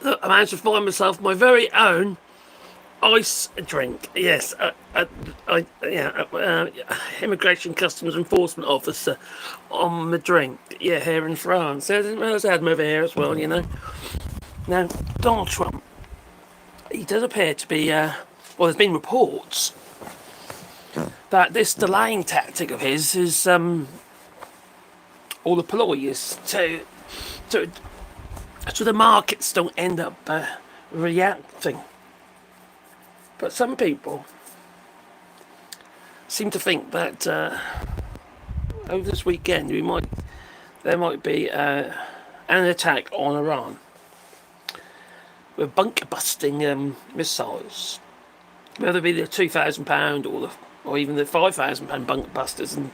that I managed to find myself my very own ice drink. Yes, immigration customs enforcement officer on my drink. Yeah, here in France. I didn't realise I had them over here as well. Now Donald Trump, he does appear to be. There's been reports that this delaying tactic of his is all the ploy is to so the markets don't end up reacting. But some people seem to think that over this weekend there might be an attack on Iran with bunker busting missiles, whether it be the £2,000 or even the £5,000 bunker busters. And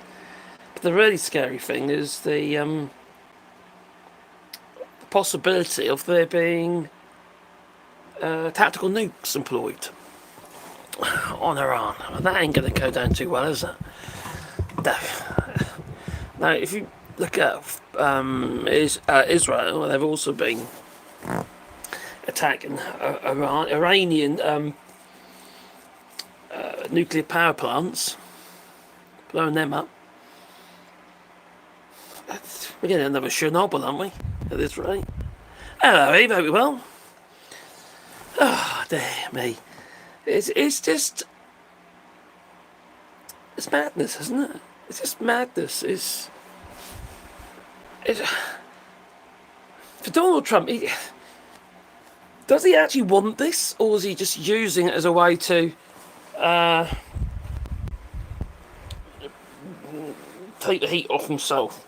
the really scary thing is the possibility of there being tactical nukes employed on Iran. That ain't going to go down too well, is it? Now, if you look at Israel, they've also been attacking Iranian nuclear power plants, blowing them up. We're getting another Chernobyl, aren't we, at this rate? Hello, Eve, hope you're well. Oh, dear me. It's just... It's madness, isn't it? It's just madness. It's for Donald Trump, does he actually want this? Or is he just using it as a way to take the heat off himself?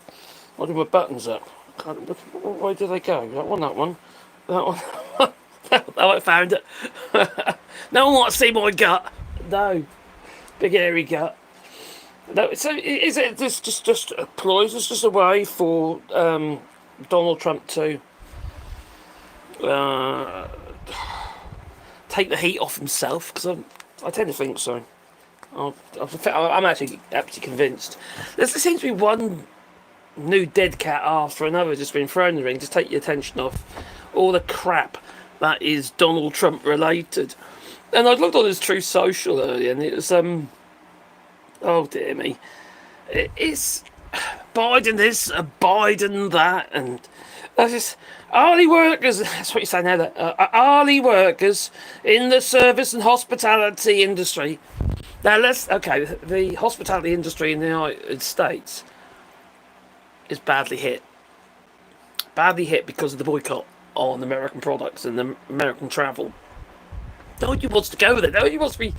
I'll do my buttons up. Where did they go? That one. That one. I found it. No one wants to see my gut. No. Big hairy gut. No, so is it just a ploy? Is this just a way for Donald Trump to take the heat off himself? Because I tend to think so. I'm actually convinced. There seems to be one new dead cat after another just being thrown in the ring to take your attention off all the crap that is Donald Trump related. And I'd looked on his Truth Social earlier, and it was oh dear me, it's Biden this, Biden that, and that's just hourly workers. That's what you say now. That hourly workers in the service and hospitality industry. Now the hospitality industry in the United States is badly hit because of the boycott on American products and the American travel. Nobody wants to go there. Nobody wants to be,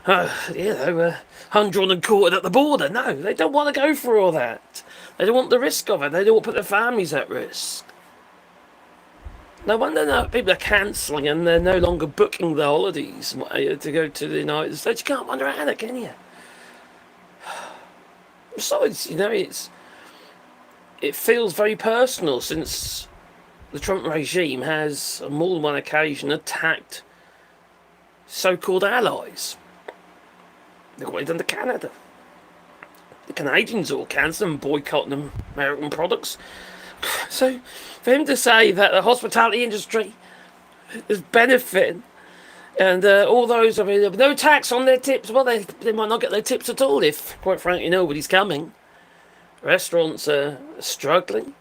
undrawn and quartered at the border. No, they don't want to go for all that. They don't want the risk of it. They don't want to put their families at risk. No wonder people are cancelling and they're no longer booking the holidays to go to the United States. You can't wonder at it, can you? Besides, it feels very personal since the Trump regime has, on more than one occasion, attacked so-called allies. Look what they've done to Canada. The Canadians all cancelling and boycotting American products. So, for him to say that the hospitality industry is benefiting and all those, no tax on their tips, well, they might not get their tips at all if, quite frankly, nobody's coming. Restaurants are struggling.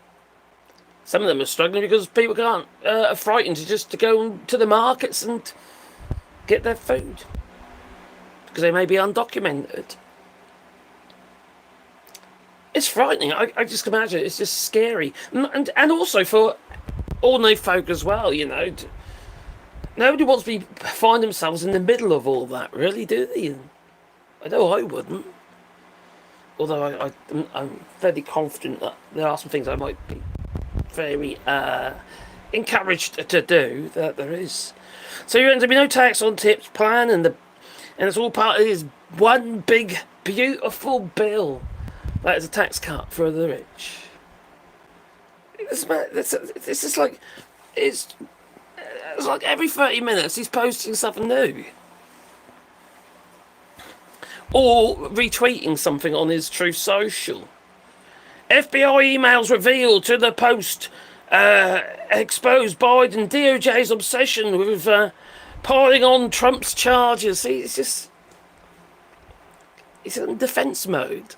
Some of them are struggling because people are frightened to go to the markets and get their food because they may be undocumented. It's frightening. I just imagine it's just scary, and also for ordinary folk as well. Nobody wants to find themselves in the middle of all that, really, do they? I know I wouldn't. Although I'm fairly confident that there are some things I might be very encouraged to do. That there is. So you're going to be no tax on tips plan, and it's all part of this one big beautiful bill. That is a tax cut for the rich. It's like every 30 minutes he's posting something new. Or retweeting something on his Truth Social. FBI emails revealed to the Post exposed Biden DOJ's obsession with piling on Trump's charges. He's in defence mode.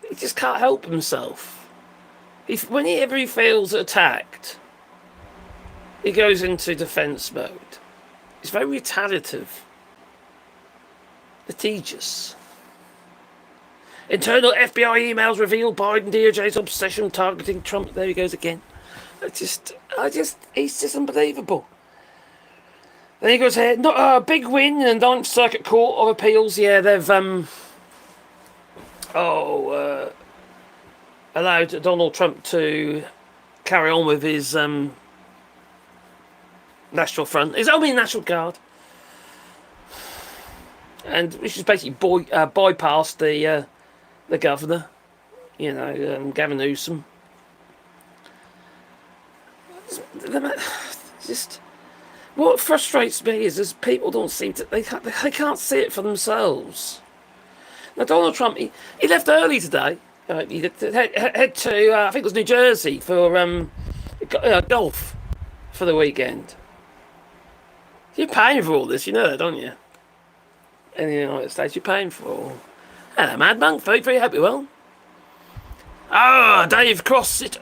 He just can't help himself. Whenever he feels attacked, he goes into defence mode. He's very retaliative. Litigious. Internal FBI emails reveal Biden DOJ's obsession targeting Trump. There he goes again. He's just unbelievable. Then he goes ahead. Not a big win in the Ninth Circuit Court of Appeals. Yeah, they've allowed Donald Trump to carry on with his National Front, his only National Guard, and which is basically bypassed the governor, Gavin Newsom. Just what frustrates me is people don't seem to they can't see it for themselves. Now Donald Trump, he left early today. He head to I think it was New Jersey for golf for the weekend. You're paying for all this, you know that, don't you? In the United States, you're paying for all. Hello, Mad Monk. Very happy well. Dave Cross it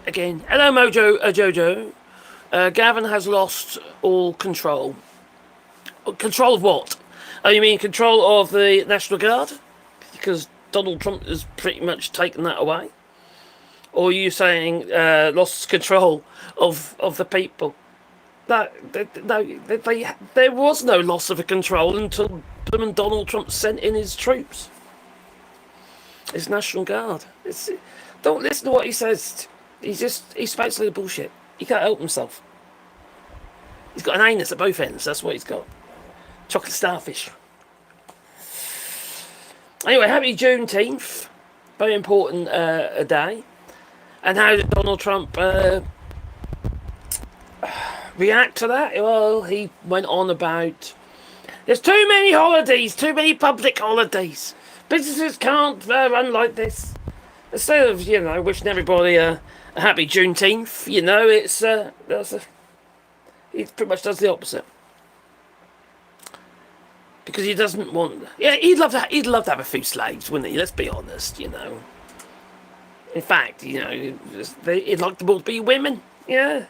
again. Hello, Jojo. Gavin has lost all control. Control of what? Oh, you mean control of the National Guard? Because Donald Trump has pretty much taken that away. Or are you saying lost control of the people? No, there was no loss of control until Donald Trump sent in his troops. His National Guard. Don't listen to what he says. He's basically bullshit. He can't help himself. He's got an anus at both ends. That's what he's got. Chocolate starfish. Anyway, happy Juneteenth. Very important a day. And how did Donald Trump react to that? Well, he went on about there's too many holidays, too many public holidays. Businesses can't run like this. Instead of wishing everybody a happy Juneteenth, he pretty much does the opposite because he doesn't want. Yeah, he'd love to have a few slaves, wouldn't he? Let's be honest, In fact, he'd like them all to be women. Yeah.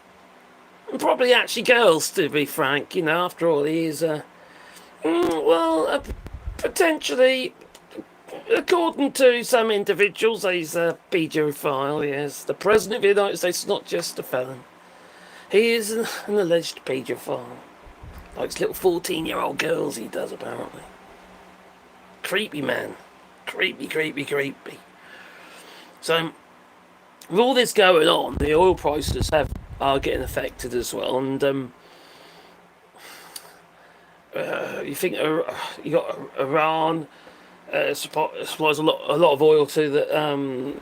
And probably actually girls, to be frank. After all, he is, potentially, according to some individuals, he's a paedophile, yes. The President of the United States is not just a felon. He is an alleged paedophile. Likes little 14-year-old girls, he does, apparently. Creepy man. Creepy. So, with all this going on, the oil prices are getting affected as well, and you think you got Iran supplies a lot of oil to the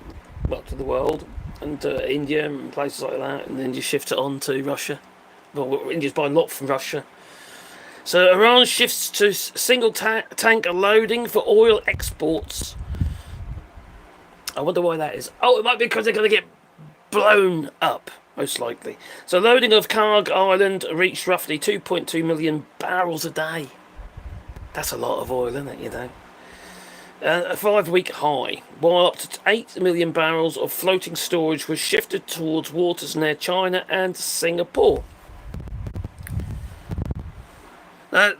world, and India and places like that, and then you shift it on to Russia. Well, India's buying a lot from Russia. So Iran shifts to single tanker loading for oil exports. I wonder why that is. Oh, it might be because they're going to get blown up, most likely. So loading of Karg Island reached roughly 2.2 million barrels a day. That's a lot of oil, isn't it, A 5-week high, while up to 8 million barrels of floating storage was shifted towards waters near China and Singapore.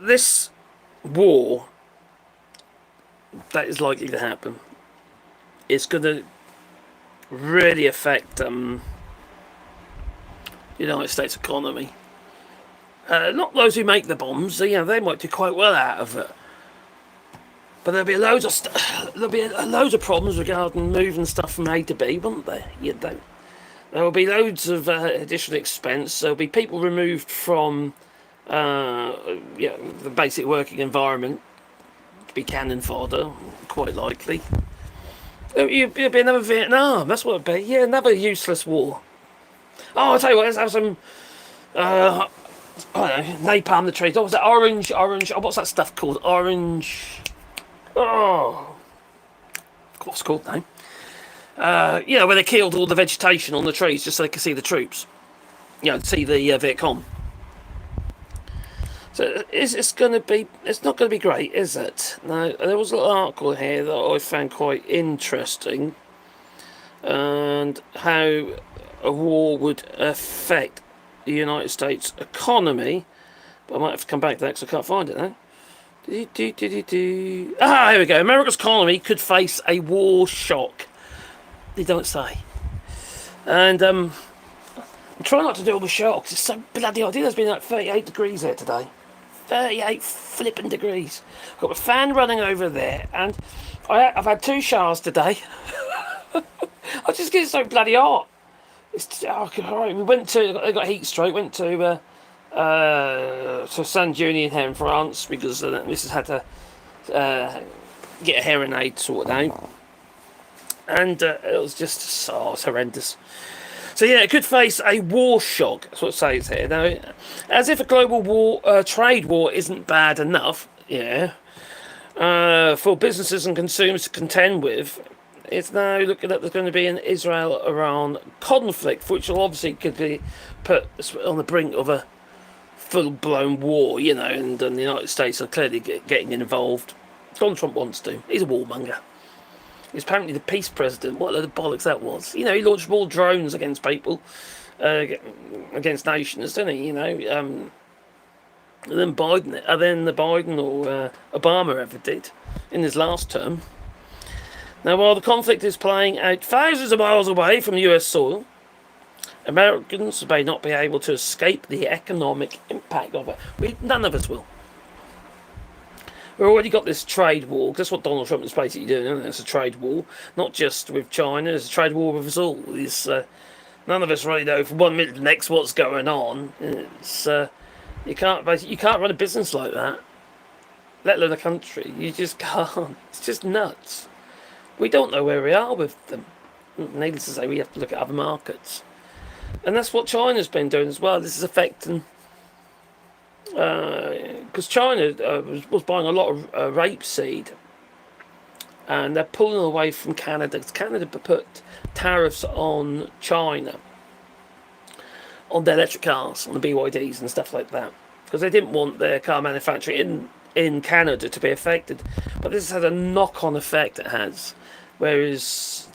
This war that is likely to happen is going to really affect the United States economy. Not those who make the bombs, they might do quite well out of it. But there'll be loads of problems regarding moving stuff from A to B, won't there? There will be loads of additional expense. There'll be people removed from the basic working environment to be cannon fodder, quite likely. It'll be another Vietnam. That's what it'd be. Yeah, another useless war. Oh, I'll tell you what. Let's have some. I don't know, napalm the trees. What was that? Orange. Oh, what's that stuff called? Orange. Oh, what's it called now? Where they killed all the vegetation on the trees just so they could see the troops. See the Viet Cong. So it's not going to be great, is it? Now, there was a little article here that I found quite interesting, and how a war would affect the United States economy. But I might have to come back to that because I can't find it now. Here we go. America's economy could face a war shock. They don't say. And I'm trying not to do all the shocks. It's so bloody hot. There's been like 38 degrees here today. 38 flipping degrees. I've got a fan running over there, and I've had 2 showers today. I just get so bloody hot. Right. I got heat stroke. Went to Saint-Junien here in France because Mrs. had to get a hearing aid sorted out, and it was just it's horrendous. So yeah, it could face a war shock. That's what it says here. Now, as if a global war, trade war, isn't bad enough, for businesses and consumers to contend with, it's now looking like there's going to be an Israel-Iran conflict, which will obviously could be put on the brink of a full-blown war, and the United States are clearly getting involved. Donald Trump wants to. He's a warmonger. He's apparently the peace president. What the bollocks that was. He launched more drones against people, against nations, didn't he? And then Biden or Obama ever did in his last term. Now, while the conflict is playing out thousands of miles away from US soil, Americans may not be able to escape the economic impact of it. None of us will. We've already got this trade war. That's what Donald Trump is basically doing, isn't it? It's a trade war, not just with China. It's a trade war with us all. None of us really know from one minute to the next what's going on. You can't run a business like that, let alone a country. You just can't. It's just nuts. We don't know where we are with them. Needless to say, we have to look at other markets, and that's what China's been doing as well. This is affecting. Because China was buying a lot of rapeseed, and they're pulling away from Canada. Canada put tariffs on China, on their electric cars, on the BYDs and stuff like that, because they didn't want their car manufacturing in Canada to be affected. But this has had a knock-on effect. It has, whereas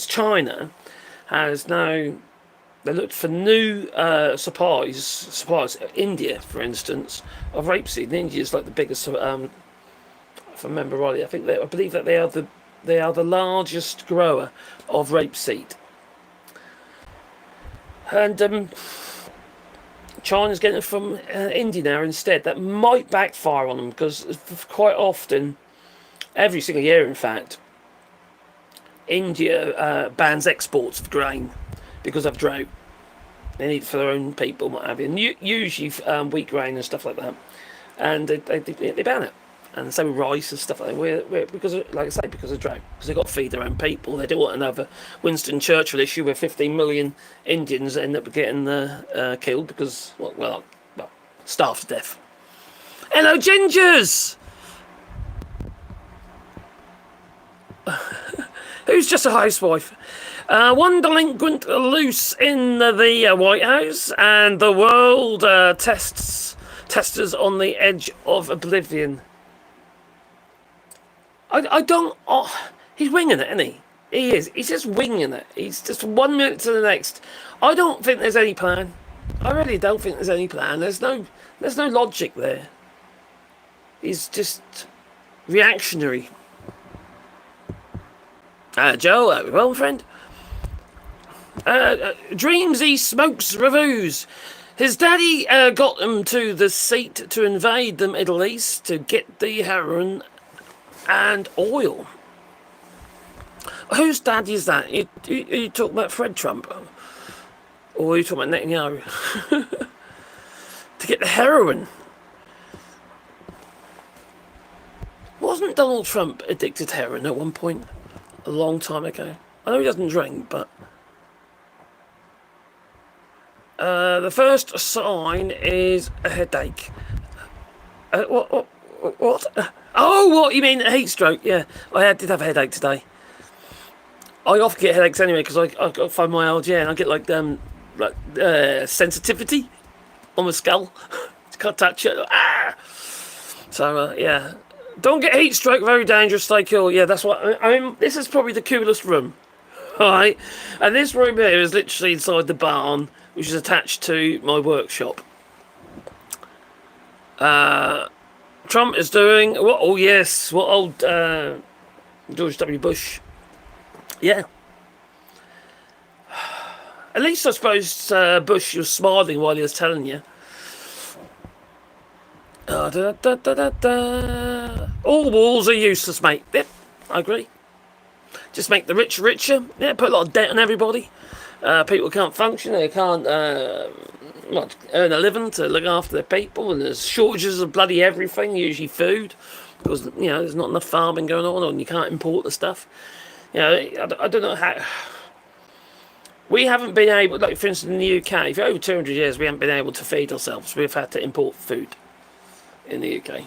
China has now. They looked for new supplies. India, for instance, of rapeseed. And India is like the biggest. If I remember rightly, I believe that they are the largest grower of rapeseed. And China's getting it from India now instead. That might backfire on them because quite often, every single year, in fact, India bans exports of grain. Because of drought. They need it for their own people, what have you. And usually wheat grain and stuff like that. And they ban it. And the same with rice and stuff like that. We're because of, like I say, because of drought. Because they've got to feed their own people. They don't want another Winston Churchill issue where 15 million Indians end up getting killed because, starved to death. Hello, gingers! Who's just a housewife? One delinquent loose in the White House, and the world testers on the edge of oblivion. I don't. Oh, he's winging it, isn't he? He is. He's just winging it. He's just 1 minute to the next. I don't think there's any plan. I really don't think there's any plan. There's no logic there. He's just reactionary. Joe, well, friend. Dreams he smokes reviews. His daddy got him to the seat to invade the Middle East to get the heroin and oil. Whose daddy is that? You talking about Fred Trump? Or are you talking about Netanyahu? To get the heroin. Wasn't Donald Trump addicted to heroin at one point? A long time ago. I know he doesn't drink, but... the first sign is a headache. What? Oh, what? You mean a heat stroke? Yeah, I did have a headache today. I often get headaches anyway because I've got fibromyalgia and I get sensitivity on my skull. Can't touch it. Ah! So yeah, don't get heat stroke. Very dangerous. Stay cool. Yeah, that's what I mean. This is probably the coolest room. All right, and this room here is literally inside the barn, which is attached to my workshop. Trump is doing what? Oh yes, what old George W. Bush? Yeah. At least I suppose Bush was smiling while he was telling you. All walls are useless, mate. Yep, I agree. Just make the rich richer. Yeah, put a lot of debt on everybody. People can't function. They can't earn a living to look after their people. And there's shortages of bloody everything, usually food. Because, there's not enough farming going on and you can't import the stuff. I don't know how... We haven't been able, like for instance in the UK, for over 200 years we haven't been able to feed ourselves. We've had to import food in the UK.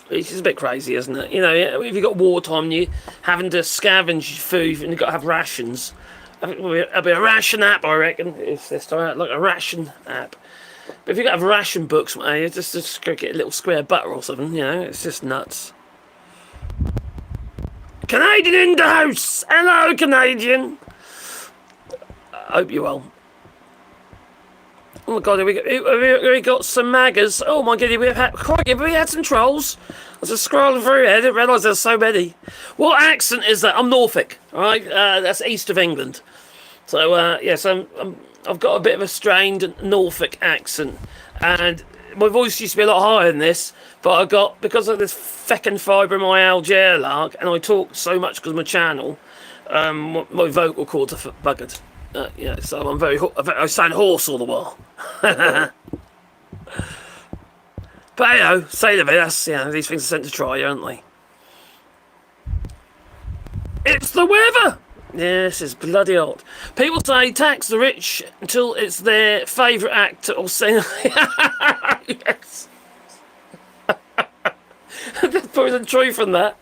Which is a bit crazy, isn't it? If you've got wartime, you're having to scavenge food and you've got to have rations. I think it'll be a ration app, I reckon, if they start out like a ration app. But if you've got to have ration books, you just go get a little square butter or something, it's just nuts. Canadian in the house! Hello, Canadian! I hope you're well. Oh my god, have we got some maggers? Oh my god, have we had some trolls? I was just scrolling through here, I didn't realise there's so many. What accent is that? I'm Norfolk, alright? That's east of England. So, yes, I've got a bit of a strained Norfolk accent. And my voice used to be a lot higher than this, but because of this feckin' fibromyalgia lark, and I talk so much because of my channel, my vocal cords are buggered. So I sound hoarse all the while. But say the bit. These things are sent to try, aren't they? It's the weather. Yes, it's bloody hot. People say tax the rich until it's their favourite act or sing. Yes. There's probably the truth in that.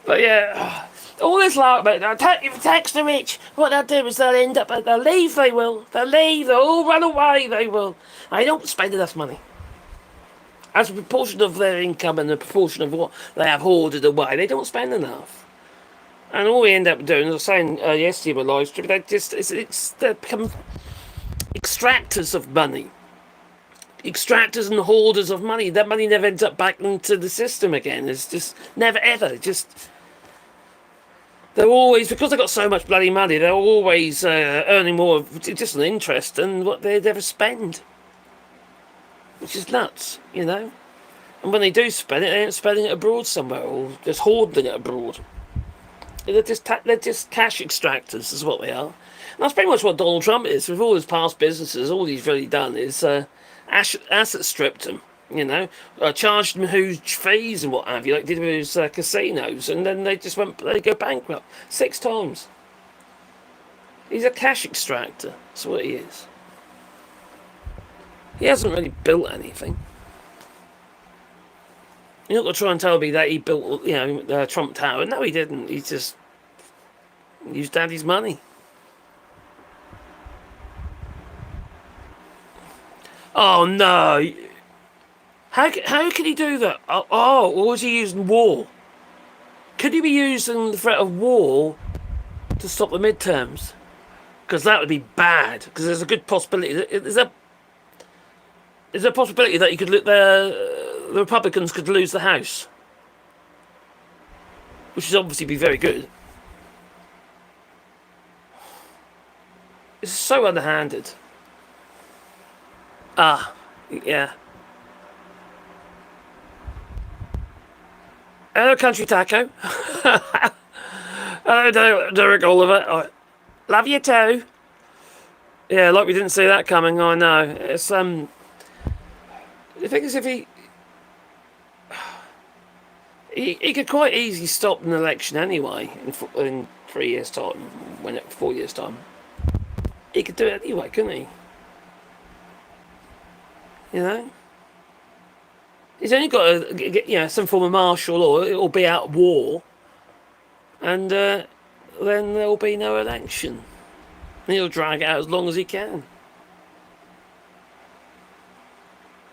But yeah. All this lark about if you tax the rich, what they'll do is they'll leave, they will. They'll leave, they'll all run away, they will. They don't spend enough money. As a proportion of their income and the proportion of what they have hoarded away, they don't spend enough. And all we end up doing, as I was saying yesterday in my live stream, they become extractors of money. Extractors and hoarders of money. That money never ends up back into the system again. It's just never ever. They're always, because they've got so much bloody money, they're always earning more just an interest than what they'd ever spend. Which is nuts, And when they do spend it, they ain't spending it abroad somewhere or just hoarding it abroad. They're just cash extractors is what they are. And that's pretty much what Donald Trump is. With all his past businesses, all he's really done is asset stripped them. Charged them huge fees and what have you, like did with his casinos, and then they go bankrupt 6 times. He's a cash extractor. That's what he is. He hasn't really built anything. You're not going to try and tell me that he built, Trump Tower. No, he didn't. He just used Daddy's money. Oh no. How can he do that? Or was he using war? Could he be using the threat of war to stop the midterms? Because that would be bad. Because there's a good possibility. Is there a possibility that the Republicans could lose the House? Which would obviously be very good. It's so underhanded. Yeah. Hello, Country Taco. Hello, Derek Oliver. Love you too. Yeah, like we didn't see that coming. I know. It's the thing is, if he could quite easily stop an election anyway in 3 years' time, 4 years' time. He could do it anyway, couldn't he? He's only got to get, some form of martial law. It'll be out of war, and then there'll be no election. And he'll drag it out as long as he can.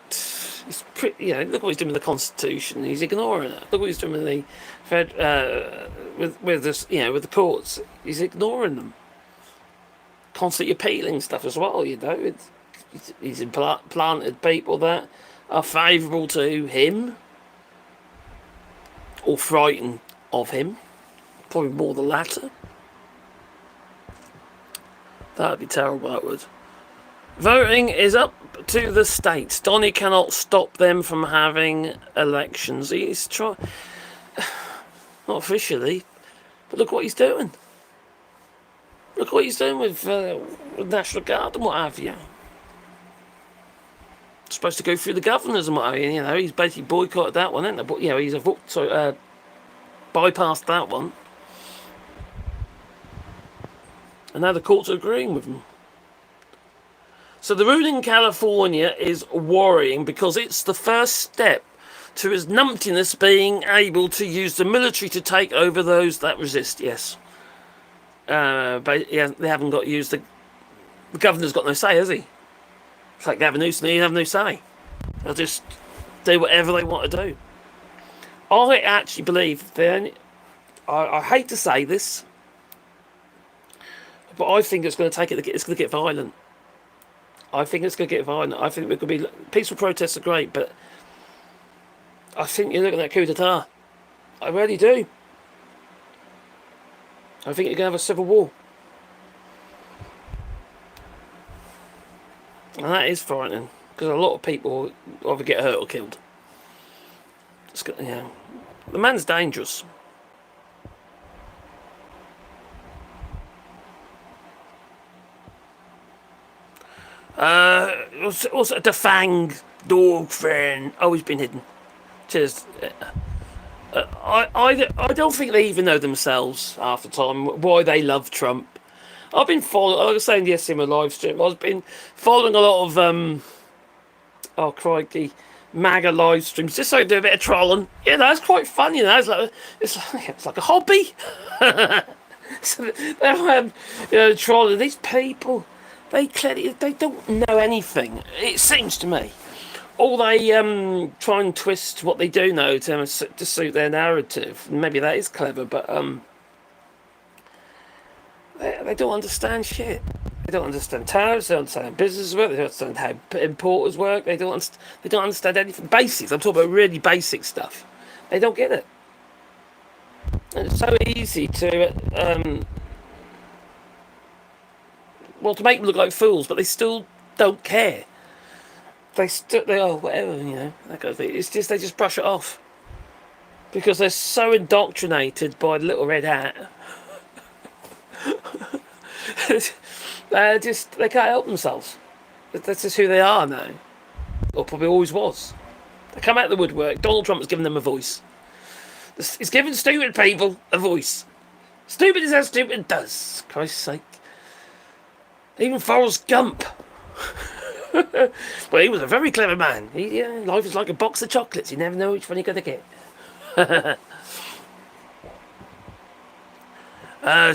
It's pretty, look what he's doing with the Constitution. He's ignoring it. Look what he's doing with the with the courts. He's ignoring them. Constantly appealing stuff as well. He's implanted people that are favourable to him or frightened of him. Probably more the latter. That would be terrible, that would. Voting is up to the states. Donny cannot stop them from having elections. He's trying... Not officially, but look what he's doing. Look what he's doing with National Guard and what have you. It's supposed to go through the governors and what have you. He's basically boycotted that one, isn't it? But, he's bypassed that one. And now the courts are agreeing with him. So the ruling in California is worrying because it's the first step to his numptiness being able to use the military to take over those that resist, yes. But they haven't got used. The governor's got no say, has he? It's like Gavin Newsom, he have no say. They'll just do whatever they want to do. I actually believe I hate to say this, but I think it's going to get violent. I think it's going to get violent. I think we're going to be... Peaceful protests are great, but I think you're looking at a coup d'etat. I really do. I think you're going to have a civil war. And that is frightening, because a lot of people either get hurt or killed. The man's dangerous. Also, defang dog friend. Oh, he's been hidden. Just, I don't think they even know themselves half the time why they love Trump. I've been following, like I was saying yesterday in my live stream, I've been following a lot of oh crikey, MAGA live streams just so I can do a bit of trolling. It's quite fun. It's like a hobby. So they're trolling these people. They clearly don't know anything. It seems to me. Or they try and twist what they do know to suit their narrative. Maybe that is clever, but they don't understand shit. They don't understand tariffs. They don't understand business work. They don't understand how importers work. They don't understand anything. Basics. I'm talking about really basic stuff. They don't get it. And it's so easy to to make them look like fools, but they still don't care. They whatever, that kind of thing. It's just they just brush it off because they're so indoctrinated by the little red hat. They can't help themselves. That's just who they are now, or probably always was. They come out of the woodwork. Donald Trump has given them a voice. He's given stupid people a voice. Stupid is how stupid does. Christ's sake. Even Forrest Gump. Well, he was a very clever man. Life is like a box of chocolates. You never know which one you're going to get.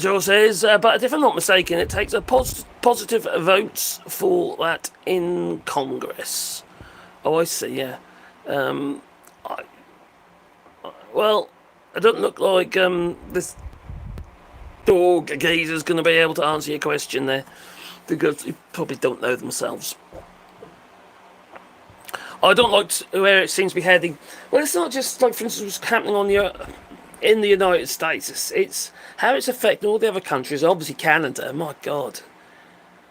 Joe says, but if I'm not mistaken, it takes a positive votes for that in Congress. Oh, I see, yeah. It doesn't look like this dog geezer's going to be able to answer your question there, because they probably don't know themselves. I don't like where it seems to be heading. Well, it's not just like, for instance, what's happening in the United States. It's how it's affecting all the other countries. Obviously, Canada. My God,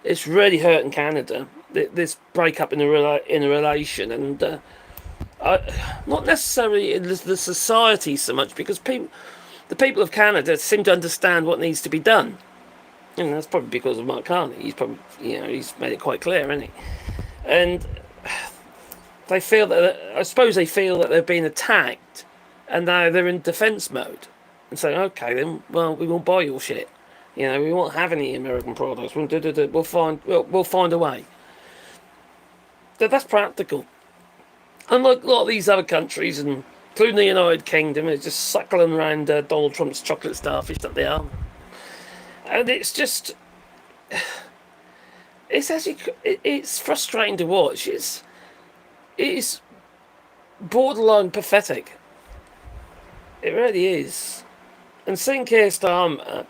it's really hurting Canada. This breakup in a relation, and not necessarily in the society so much, because the people of Canada seem to understand what needs to be done. And that's probably because of Mark Carney. He's probably, he's made it quite clear, hasn't he? And I suppose they feel that they're being attacked, and now they're in defence mode, and saying, okay, then, well, we won't buy your shit. We won't have any American products. We'll find a way. That's practical. Unlike a lot of these other countries and including the United Kingdom. It's just suckling around Donald Trump's chocolate starfish that they are. And it's just, it's frustrating to watch. It is borderline pathetic. It really is. And seeing Keir Starmer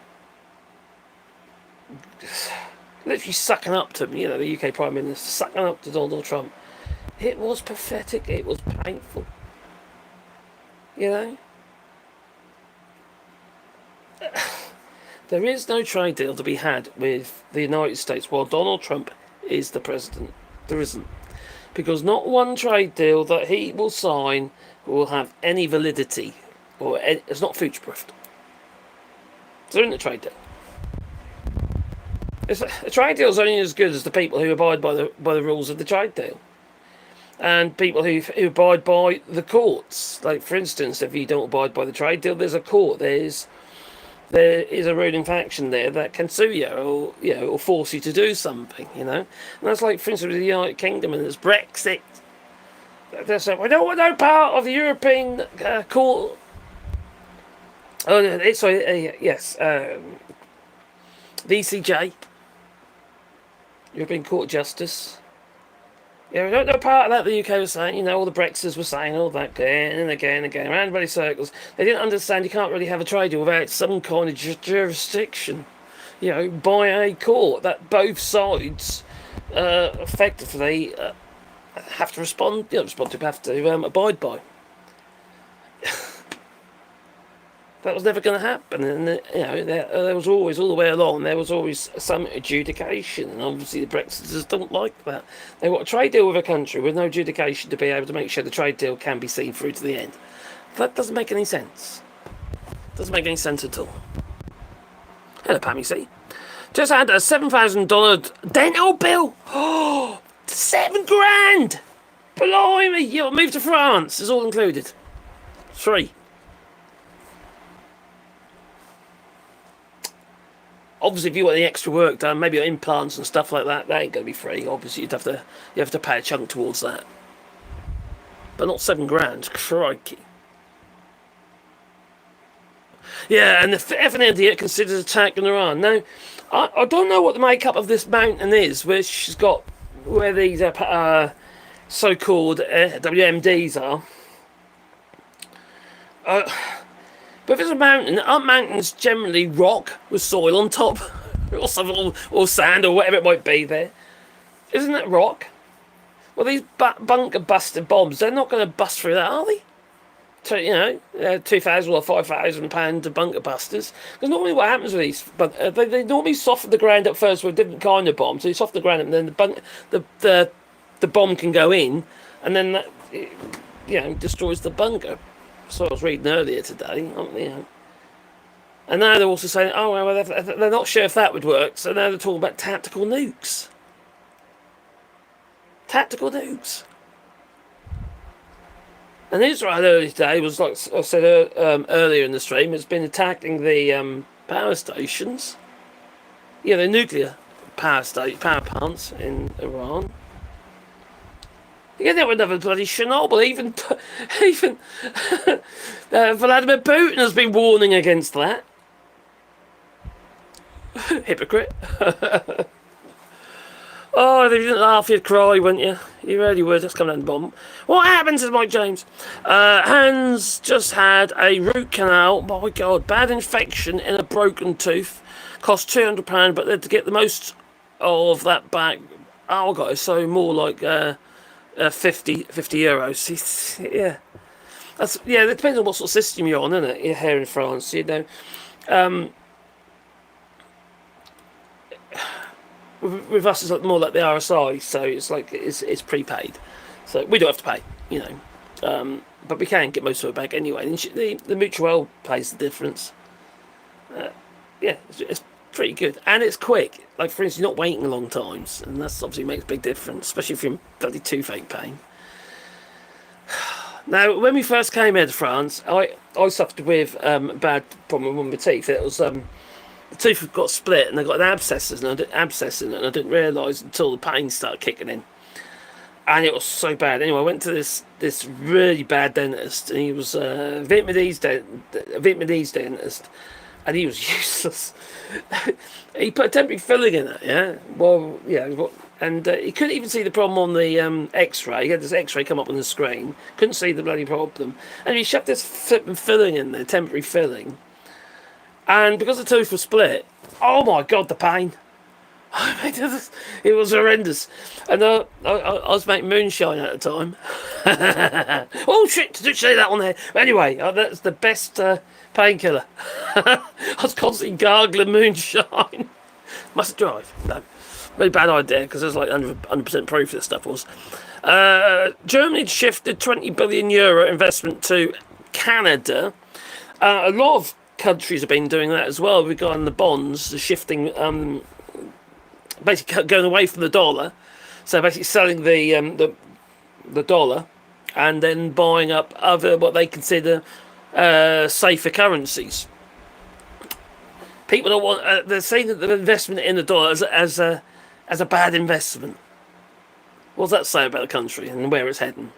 literally sucking up to, the UK Prime Minister, sucking up to Donald Trump, it was pathetic. It was painful. There is no trade deal to be had with the United States while Donald Trump is the president. There isn't. Because not one trade deal that he will sign will have any validity, or it's not future-proofed. There isn't a trade deal. A trade deal is only as good as the people who abide by the rules of the trade deal, and people who abide by the courts. Like, for instance, if you don't abide by the trade deal, there's a court. There is a ruling faction there that can sue you, or force you to do something. And that's like, for instance, with the United Kingdom and there's Brexit. They're saying we don't want no part of the European court. Oh no, yes, the ECJ. European Court of Justice. Yeah, we don't know part of that the UK was saying, all the Brexiters were saying all that again and again and again, around many circles. They didn't understand you can't really have a trade deal without some kind of jurisdiction, by a court that both sides effectively have to abide by. That was never going to happen, and there was always, all the way along, there was always some adjudication, and obviously the Brexiters don't like that. They want a trade deal with a country with no adjudication to be able to make sure the trade deal can be seen through to the end. That doesn't make any sense. Doesn't make any sense at all. Hello, Pammy C. Just had a $7,000 dental bill. Oh, $7,000! Blimey! You'll move to France. It's all included. Free. Obviously, if you want any extra work done, maybe implants and stuff like that, that ain't going to be free. Obviously, you have to pay a chunk towards that, but not $7,000. Crikey! Yeah, and the effing idiot considers attacking Iran. Now, I don't know what the makeup of this mountain is, which has got where these so-called WMDs are. But if it's a mountain, aren't mountains generally rock with soil on top? Or something, or sand, or whatever it might be there? Isn't it rock? Well, these bunker-busted bombs, they're not going to bust through that, are they? So, £2,000 or £5,000 bunker busters. Because normally what happens with these, they normally soften the ground up first with a different kind of bomb. So you soften the ground up, and then the bomb can go in, and then that, destroys the bunker. So I was reading earlier today, and now they're also saying, oh, well, they're not sure if that would work, so now they're talking about tactical nukes. Tactical nukes. And Israel earlier today was, like I said earlier in the stream, it's been attacking the power stations. Yeah, the nuclear power plants in Iran. You get another bloody Chernobyl. Even Vladimir Putin has been warning against that. Hypocrite. Oh, if you didn't laugh, you'd cry, wouldn't you? You really would. That's coming down the bomb. What happens is Mike James. Hans just had a root canal. My God, bad infection in a broken tooth. Cost £200, but to get the most of that back, oh God, so more like 50 euros. Yeah, it depends on what sort of system you're on, isn't it? Here in France, with us it's more like the RSI, so it's like it's prepaid, so we don't have to pay, but we can get most of it back anyway. The Mutual pays the difference. It's pretty good, and it's quick. Like, for instance, you're not waiting long times, and that's obviously makes a big difference, especially if you're in bloody toothache pain. Now, when we first came here to France, I suffered with a bad problem with my teeth. It was the tooth got split, and I got an abscess in it, and I didn't realise until the pain started kicking in. and it was so bad. Anyway, I went to this really bad dentist, and he was a Vietnamese dentist, and he was useless. He put a temporary filling in it, yeah. Well, yeah, and he couldn't even see the problem on the X-ray. He had this X-ray come up on the screen, couldn't see the bloody problem, and he shoved this filling in there, temporary filling, and because the tooth was split, oh my god, the pain! It was horrendous, and I was making moonshine at the time. Oh shit! Did you say that on there? Anyway, that's the best painkiller. I was constantly gargling moonshine. Must drive? No, very bad idea because there's like 100% proof this stuff was. Germany shifted €20 billion investment to Canada. A lot of countries have been doing that as well regarding the bonds, the shifting. Basically going away from the dollar, so basically selling the dollar, and then buying up other what they consider safer currencies. People don't want. They're saying that the investment in the dollar as a bad investment. What does that say about the country and where it's heading?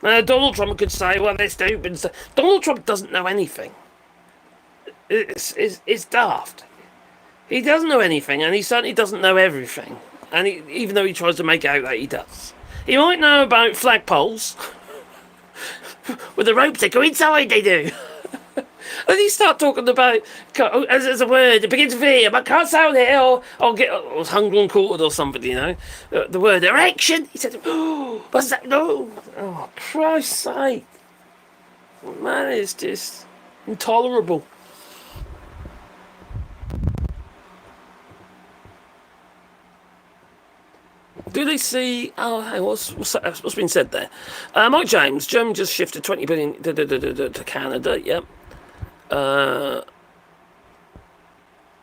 Donald Trump could say, "Well, they're stupid." Donald Trump doesn't know anything. It's daft. He doesn't know anything, and he certainly doesn't know everything. And even though he tries to make out that he does, he might know about flagpoles with the ropes that go inside. They do. And he start talking about as a word, it begins with E, but can't sound it, or I'll get hung and quartered or something. You know, the word erection. He said, "Oh, what's that? No, oh Christ's sake, man, it's just intolerable." Do they see? Oh, hey, what's been said there? Mike James, Germany just shifted 20 billion to Canada. Yep.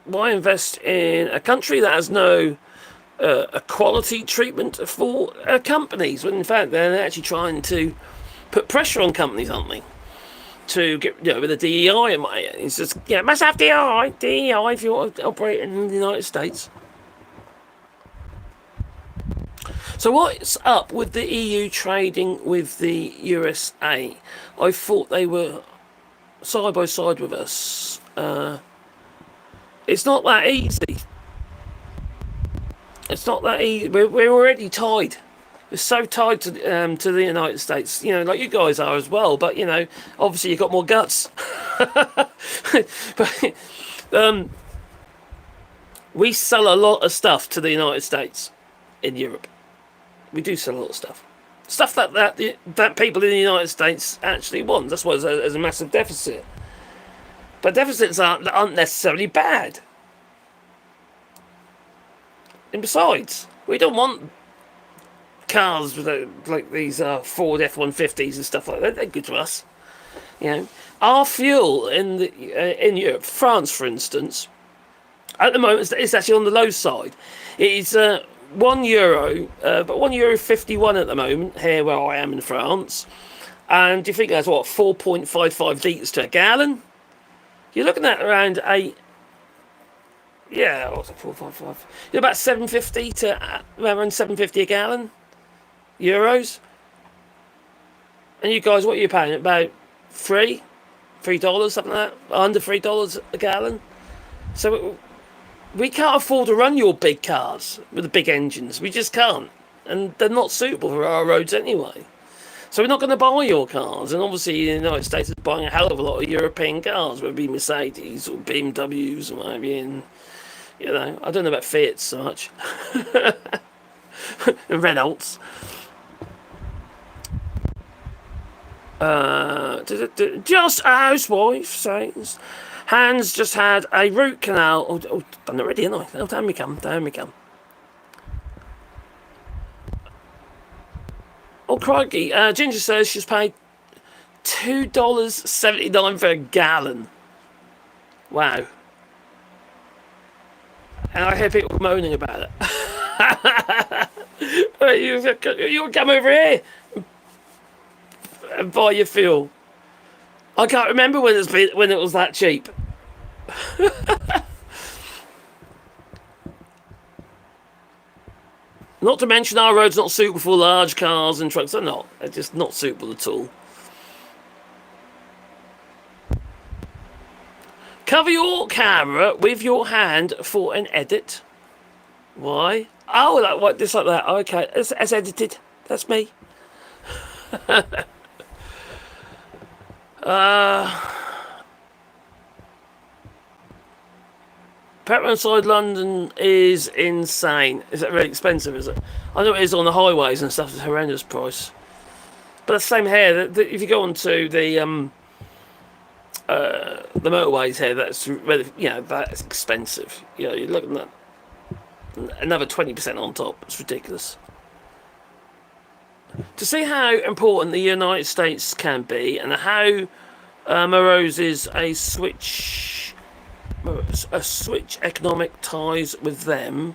Why invest in a country that has no equality treatment for companies? When in fact they're actually trying to put pressure on companies, aren't they? To get with the DEI in my it's just must have DEI if you want to operate in the United States. So what's up with the EU trading with the USA? I thought they were side by side with us. It's not that easy. It's not that easy. We're already tied. We're so tied to the United States. You know, like you guys are as well. But you know, obviously you've got more guts. But we sell a lot of stuff to the United States in Europe. We do sell a lot of stuff that people in the United States actually want. That's why there's a massive deficit. But deficits aren't necessarily bad. And besides, we don't want cars like these Ford F-150s and stuff like that. They're good to us. You know, our fuel in Europe, France for instance, at the moment it's actually on the low side. It is €1, but €1.51 at the moment here where I am in France. And do you think that's what 4.55 litres to a gallon? You're looking at around what's it, 4.55? You're about 7.50 to around 7.50 a gallon, euros. And you guys, what are you paying? About $3, something like that, under $3 a gallon. So we can't afford to run your big cars with the big engines. We just can't. And they're not suitable for our roads anyway. So we're not going to buy your cars. And obviously the United States is buying a hell of a lot of European cars, whether it be Mercedes or BMWs or whatever. And, you know, I don't know about Fiat so much. And Renaults. Just a housewife says... Hans just had a root canal. Oh, done it already, haven't I? Oh, down we come. Oh, crikey. Ginger says she's paid $2.79 for a gallon. Wow. And I hear people moaning about it. You come over here and buy your fuel. I can't remember when it was that cheap. Not to mention our roads not suitable for large cars and trucks. They're not. They're just not suitable at all. Cover your camera with your hand for an edit. Why? Oh, like what? Just like that. Okay, it's edited. That's me. Petrol inside London is insane. Is it really expensive, is it? I know it is on the highways and stuff. It's a horrendous price. But the same here. If you go onto the motorways here, that's really, that's expensive. You're looking at another 20% on top. It's ridiculous. To see how important the United States can be and how morose is a switch economic ties with them,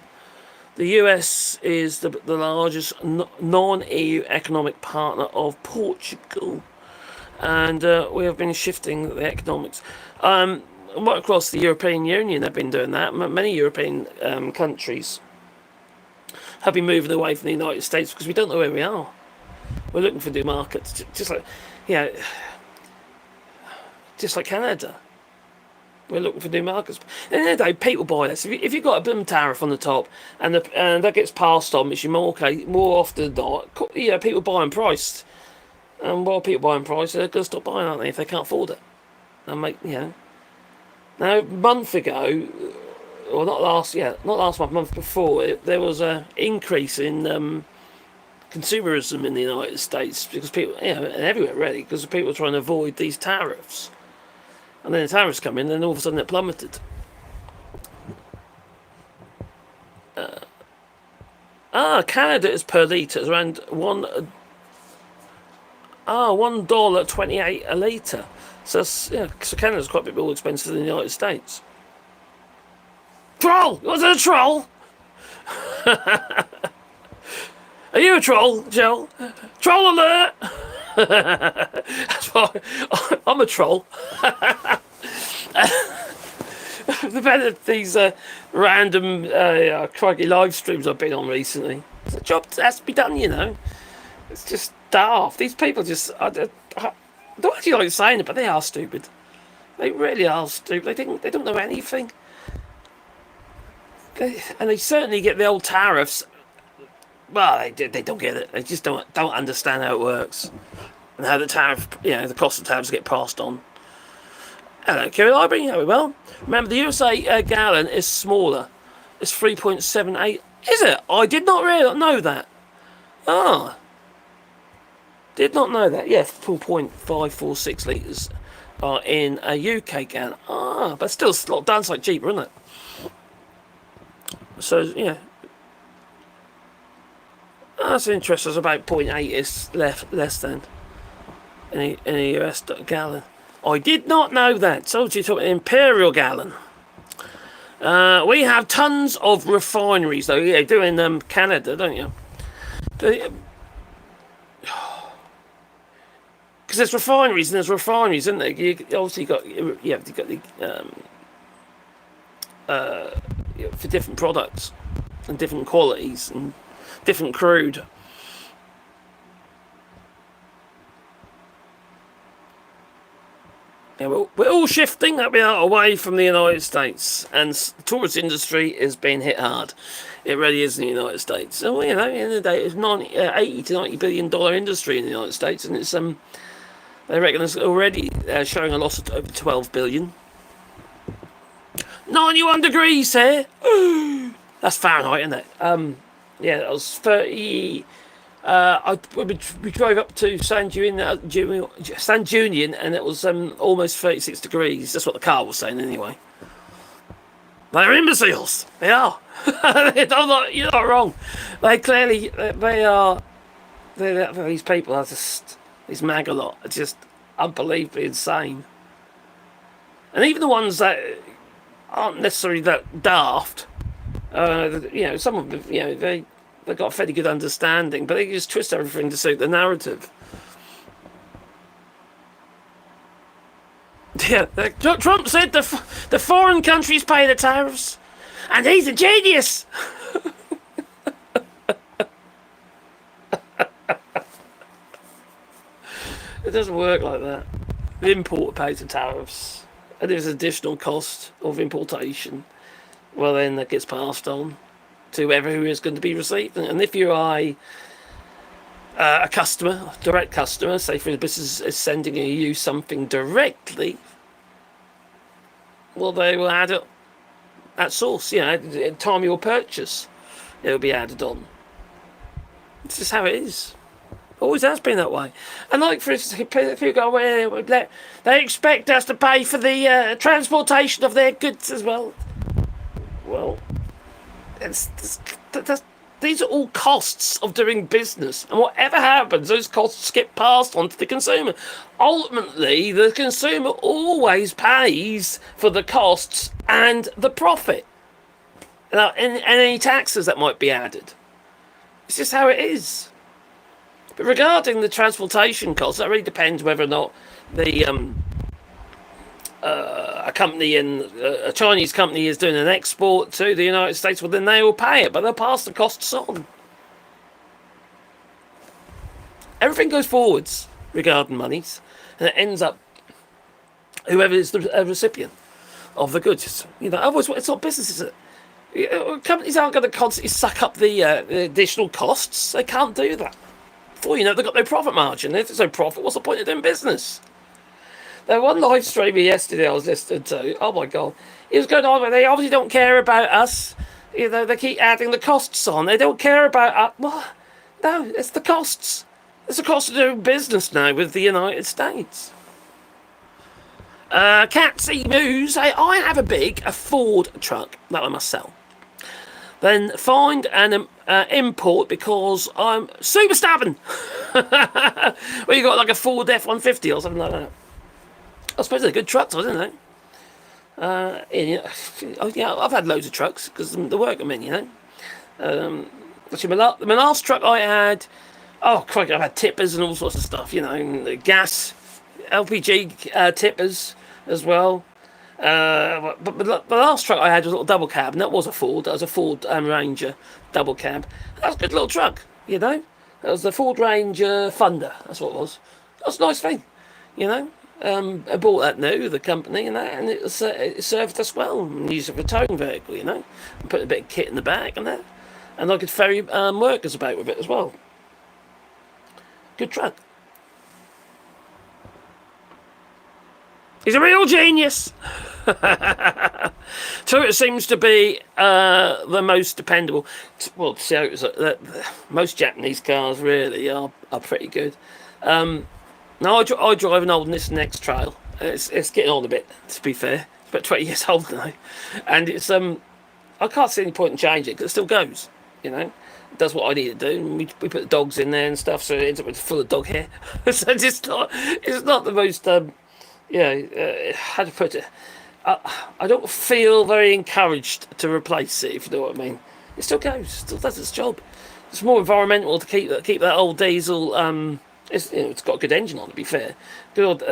the US is the largest non-EU economic partner of Portugal, and we have been shifting the economics. Right across the European Union have been doing that. Many European countries have been moving away from the United States because we don't know where we are. We're looking for new markets, just like Canada. We're looking for new markets. At the end of the day, people buy this. If you've got a boom tariff on the top and that gets passed on, which is more often than not, people buying priced. And while people buying priced, they're going to stop buying, aren't they, if they can't afford it? And Now, a month ago, or not last month before, there was an increase in consumerism in the United States because people, and everywhere really, because people are trying to avoid these tariffs. And then the tariffs come in, and all of a sudden it plummeted. Canada is per litre. It's around $1.28 a litre. So Canada's quite a bit more expensive than the United States. Troll! Was it a troll? Are you a troll, Jill? Troll alert! That's why I'm a troll. The better these random crikey live streams I've been on recently. It's a job that has to be done, It's just daft. These people just I don't actually like saying it, but they are stupid. They really are stupid. They don't know anything. And they certainly get the old tariffs. Well, they don't get it. They just don't understand how it works and how the tariff, the cost of tariffs get passed on. Hello, Kerry Library. How well? Remember, the USA gallon is smaller. It's 3.78. Is it? I did not really know that. Did not know that. Yeah, 4.546 litres are in a UK gallon. But still, a lot downs like cheaper, isn't it? So, that's interesting. It's about 0.8 is less than in a US gallon. I did not know that. So you're talking imperial gallon. We have tons of refineries, though. Yeah, do in Canada, don't you? Because there's refineries and there's refineries, isn't there? You obviously got the for different products and different qualities and different crude. Yeah, we're all shifting away from the United States, and the tourist industry is being hit hard. It really is in the United States. So, at the end of the day, it's $80 to $90 billion industry in the United States, and it's they reckon it's already showing a loss of over 12 billion. 91 degrees here. That's Fahrenheit, isn't it? That was 30. We drove up to San Junion, and it was almost 36 degrees. That's what the car was saying, anyway. They're imbeciles. They are. You're not wrong. They clearly they are. These people are just these MAGA lot are just unbelievably insane. And even the ones that aren't necessarily that daft, some of them, they've got a fairly good understanding, but they just twist everything to suit the narrative. Yeah, Trump said the foreign countries pay the tariffs, and he's a genius. doesn't work like that. The importer pays the tariffs, and there's additional cost of importation. Well, then that gets passed on to whoever who is going to be receiving. And if you're a customer, direct customer, say for the business is sending you something directly, well, they will add it at source. At the time of your purchase, it will be added on. It's just how it is. Always has been that way. And like, for instance, if you go, well, they expect us to pay for the transportation of their goods as well. Well, these are all costs of doing business. And whatever happens, those costs get passed on to the consumer. Ultimately, the consumer always pays for the costs and the profit. And any taxes that might be added. It's just how it is. But regarding the transportation costs, that really depends whether or not the a company a Chinese company is doing an export to the United States. Well, then they will pay it, but they'll pass the costs on. Everything goes forwards regarding monies, and it ends up whoever is the recipient of the goods. Otherwise, it's not business, is it? Companies aren't going to constantly suck up the additional costs. They can't do that. Before you know, they've got no profit margin. If there's no profit, what's the point of doing business? There was one live streamer yesterday I was listening to. Oh my God. He was going on, but they obviously don't care about us. They keep adding the costs on. They don't care about us. Well, no, it's the costs. It's the cost of doing business now with the United States. Catsy Moose, I have a Ford truck that I must sell. Then find and import because I'm super stubborn. Well, you got like a Ford F-150 or something like that. I suppose they're good trucks, isn't they? I've had loads of trucks because the work I'm in, Actually, my last truck I had, crikey, I've had tippers and all sorts of stuff, gas, LPG tippers as well. But the last truck I had was a little double cab, and that was a Ford. That was a Ford Ranger double cab. That was a good little truck, That was the Ford Ranger Thunder. That's what it was. That was a nice thing, I bought that new, the company, and it served us well. And used it for a towing vehicle, and put a bit of kit in the back and that. And I could ferry workers about with it as well. Good truck. He's a real genius. So it seems to be the most dependable. Well, so most Japanese cars really are pretty good. Now I drive an old Nissan X-Trail. It's getting on a bit, to be fair. It's about 20 years old now, and it's I can't see any point in changing it because it still goes. It does what I need to do. We put the dogs in there and stuff, so it ends up full of dog hair. So it's not the most how to put it. I don't feel very encouraged to replace it, if you know what I mean. It still goes, still does its job. It's more environmental to keep that old diesel. It's got a good engine on, to be fair. Good old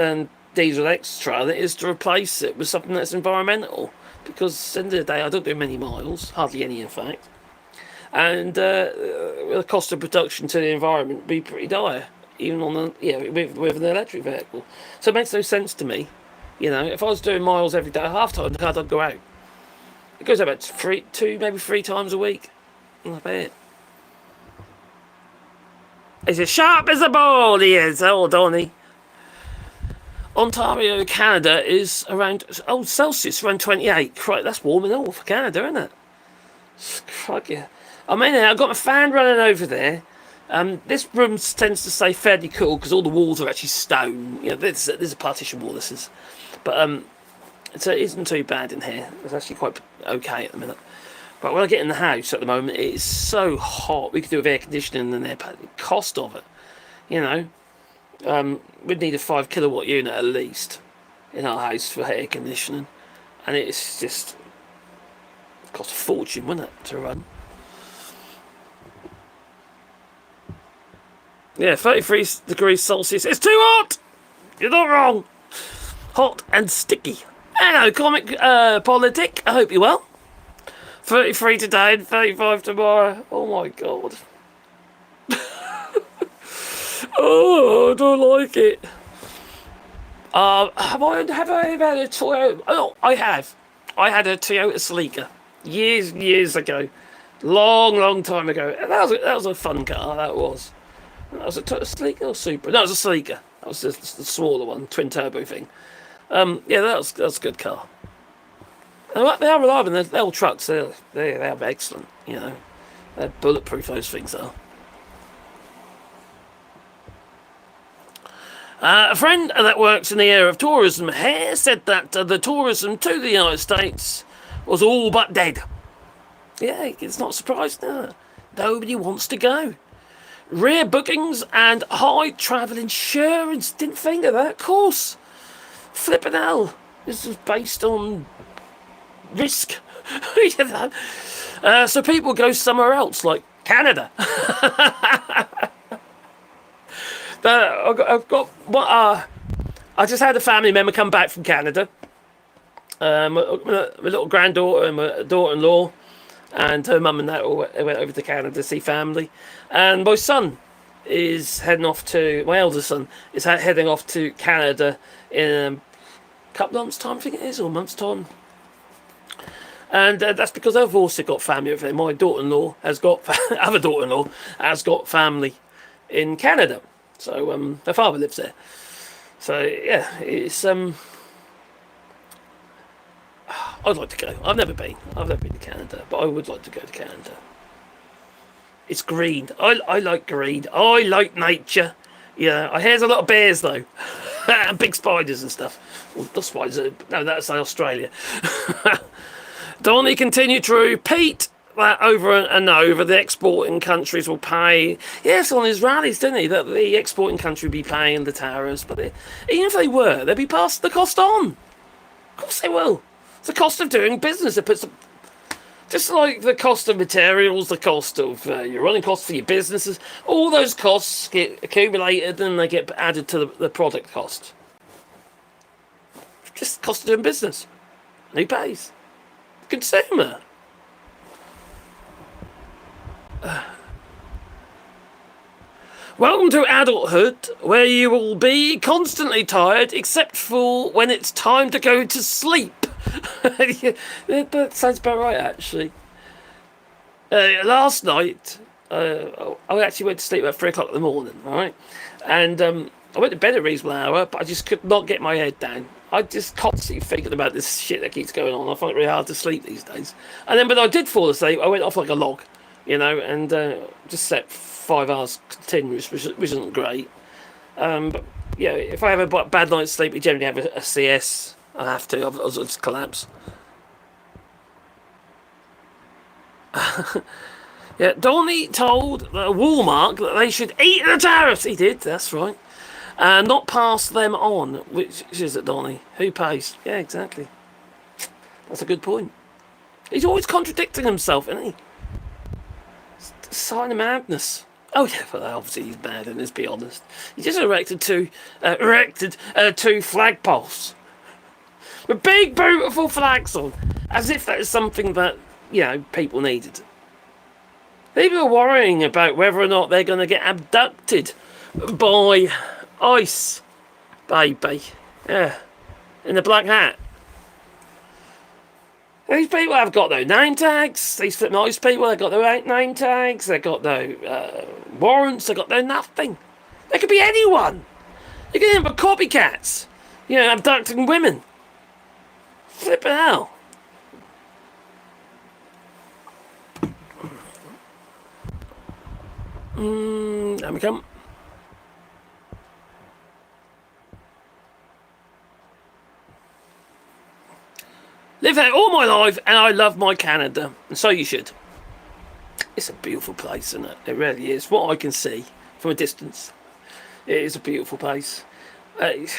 diesel X-Trail. It is to replace it with something that's environmental, because at the end of the day, I don't do many miles, hardly any, in fact. And the cost of production to the environment would be pretty dire, even on with an electric vehicle. So it makes no sense to me. If I was doing miles every day, half time the car doesn't go out. It goes about 2, maybe 3 times a week. And that's about it. He's as sharp as a ball, he is, old Donny. Ontario, Canada is around, Celsius, around 28. Crikey, that's warm and all for Canada, isn't it? Crikey. I've got my fan running over there. This room tends to stay fairly cool because all the walls are actually stone. There's a partition wall, this is. But it isn't too bad in here. It's actually quite okay at the minute. But when I get in the house at the moment, it is so hot. We could do with air conditioning in there, but the cost of it, we'd need a 5 kilowatt unit at least in our house for air conditioning. And it's just, it costs a fortune, wouldn't it, to run? Yeah, 33 degrees Celsius. It's too hot! You're not wrong. Hot and sticky. Hello, Comic Politic. I hope you're well. 33 today and 35 tomorrow. Oh my God. Oh, I don't like it. Have I had a Toyota? Oh, I have. I had a Toyota Sleeker years ago, long time ago. And that was a fun car. That was. That was a Sleeker or Supra. No, it was a Sleeker. That was the smaller one, twin turbo thing. Yeah, that was a good car. They are reliable. They're all trucks. They're excellent. You know, they're bulletproof. Those things are. A friend that works in the area of tourism here said that the tourism to the United States was all but dead. Yeah, it's not surprising. No. Nobody wants to go. Rare bookings and high travel insurance. Didn't think of that. Of course. Flippin' hell. This is based on risk. You know? So people go somewhere else, like Canada. I've got what? I just had a family member come back from Canada. My little granddaughter and my daughter-in-law and her mum and dad all went over to Canada to see family. And my son is heading off to, my eldest son is heading off to Canada in a couple of months' time, I think it is, or a month's time. And that's because they've also got family over there. My daughter-in-law has got, other daughter-in-law has got family in Canada. So her father lives there. So yeah, it's I'd like to go. I've never been to Canada, but I would like to go to Canada. It's green. I like green. I like nature. Yeah, I hear there's a lot of bears though, and big spiders and stuff. Well, not spiders. No, that's Australia. Donnie continued to repeat that over and over. The exporting countries will pay. Yes, on his rallies, didn't he? That the exporting country would be paying the tariffs, but even if they were, they'd be passed the cost on. Of course they will. It's the cost of doing business. It puts just like the cost of materials, the cost of your running costs for your businesses. All those costs get accumulated and they get added to the product cost. Just the cost of doing business. And who pays? The consumer. Welcome to adulthood, where you will be constantly tired, except for when it's time to go to sleep. That sounds about right, actually. Last night, I actually went to sleep at 3 o'clock in the morning, right? And I went to bed at a reasonable hour, but I just could not get my head down. I just constantly thinking about this shit that keeps going on. I find it really hard to sleep these days. And then when I did fall asleep, I went off like a log, you know, and just slept 5 hours continuous, which isn't great. But yeah, if I have a bad night's sleep, I generally have a CS. I have to. I'll just collapse. Yeah, Donny told Walmart that they should eat the tariffs. He did. That's right. And not pass them on. Which is it, Donny? Who pays? Yeah, exactly. That's a good point. He's always contradicting himself, isn't he? It's a sign of madness. Oh yeah, well obviously he's mad, and let's be honest. He just erected two flagpoles with big, beautiful flags on, as if that is something that, you know, people needed. People are worrying about whether or not they're going to get abducted by ICE, baby. Yeah, in the black hat. These people have got no name tags. These ICE people have got no name tags. They've got no warrants. They've got no nothing. They could be anyone. You can hear them copycats. You know, abducting women. Flippin' hell. There we come. Lived there all my life, and I love my Canada, and so you should. It's a beautiful place, isn't it? It really is. What I can see from a distance, it is a beautiful place. It's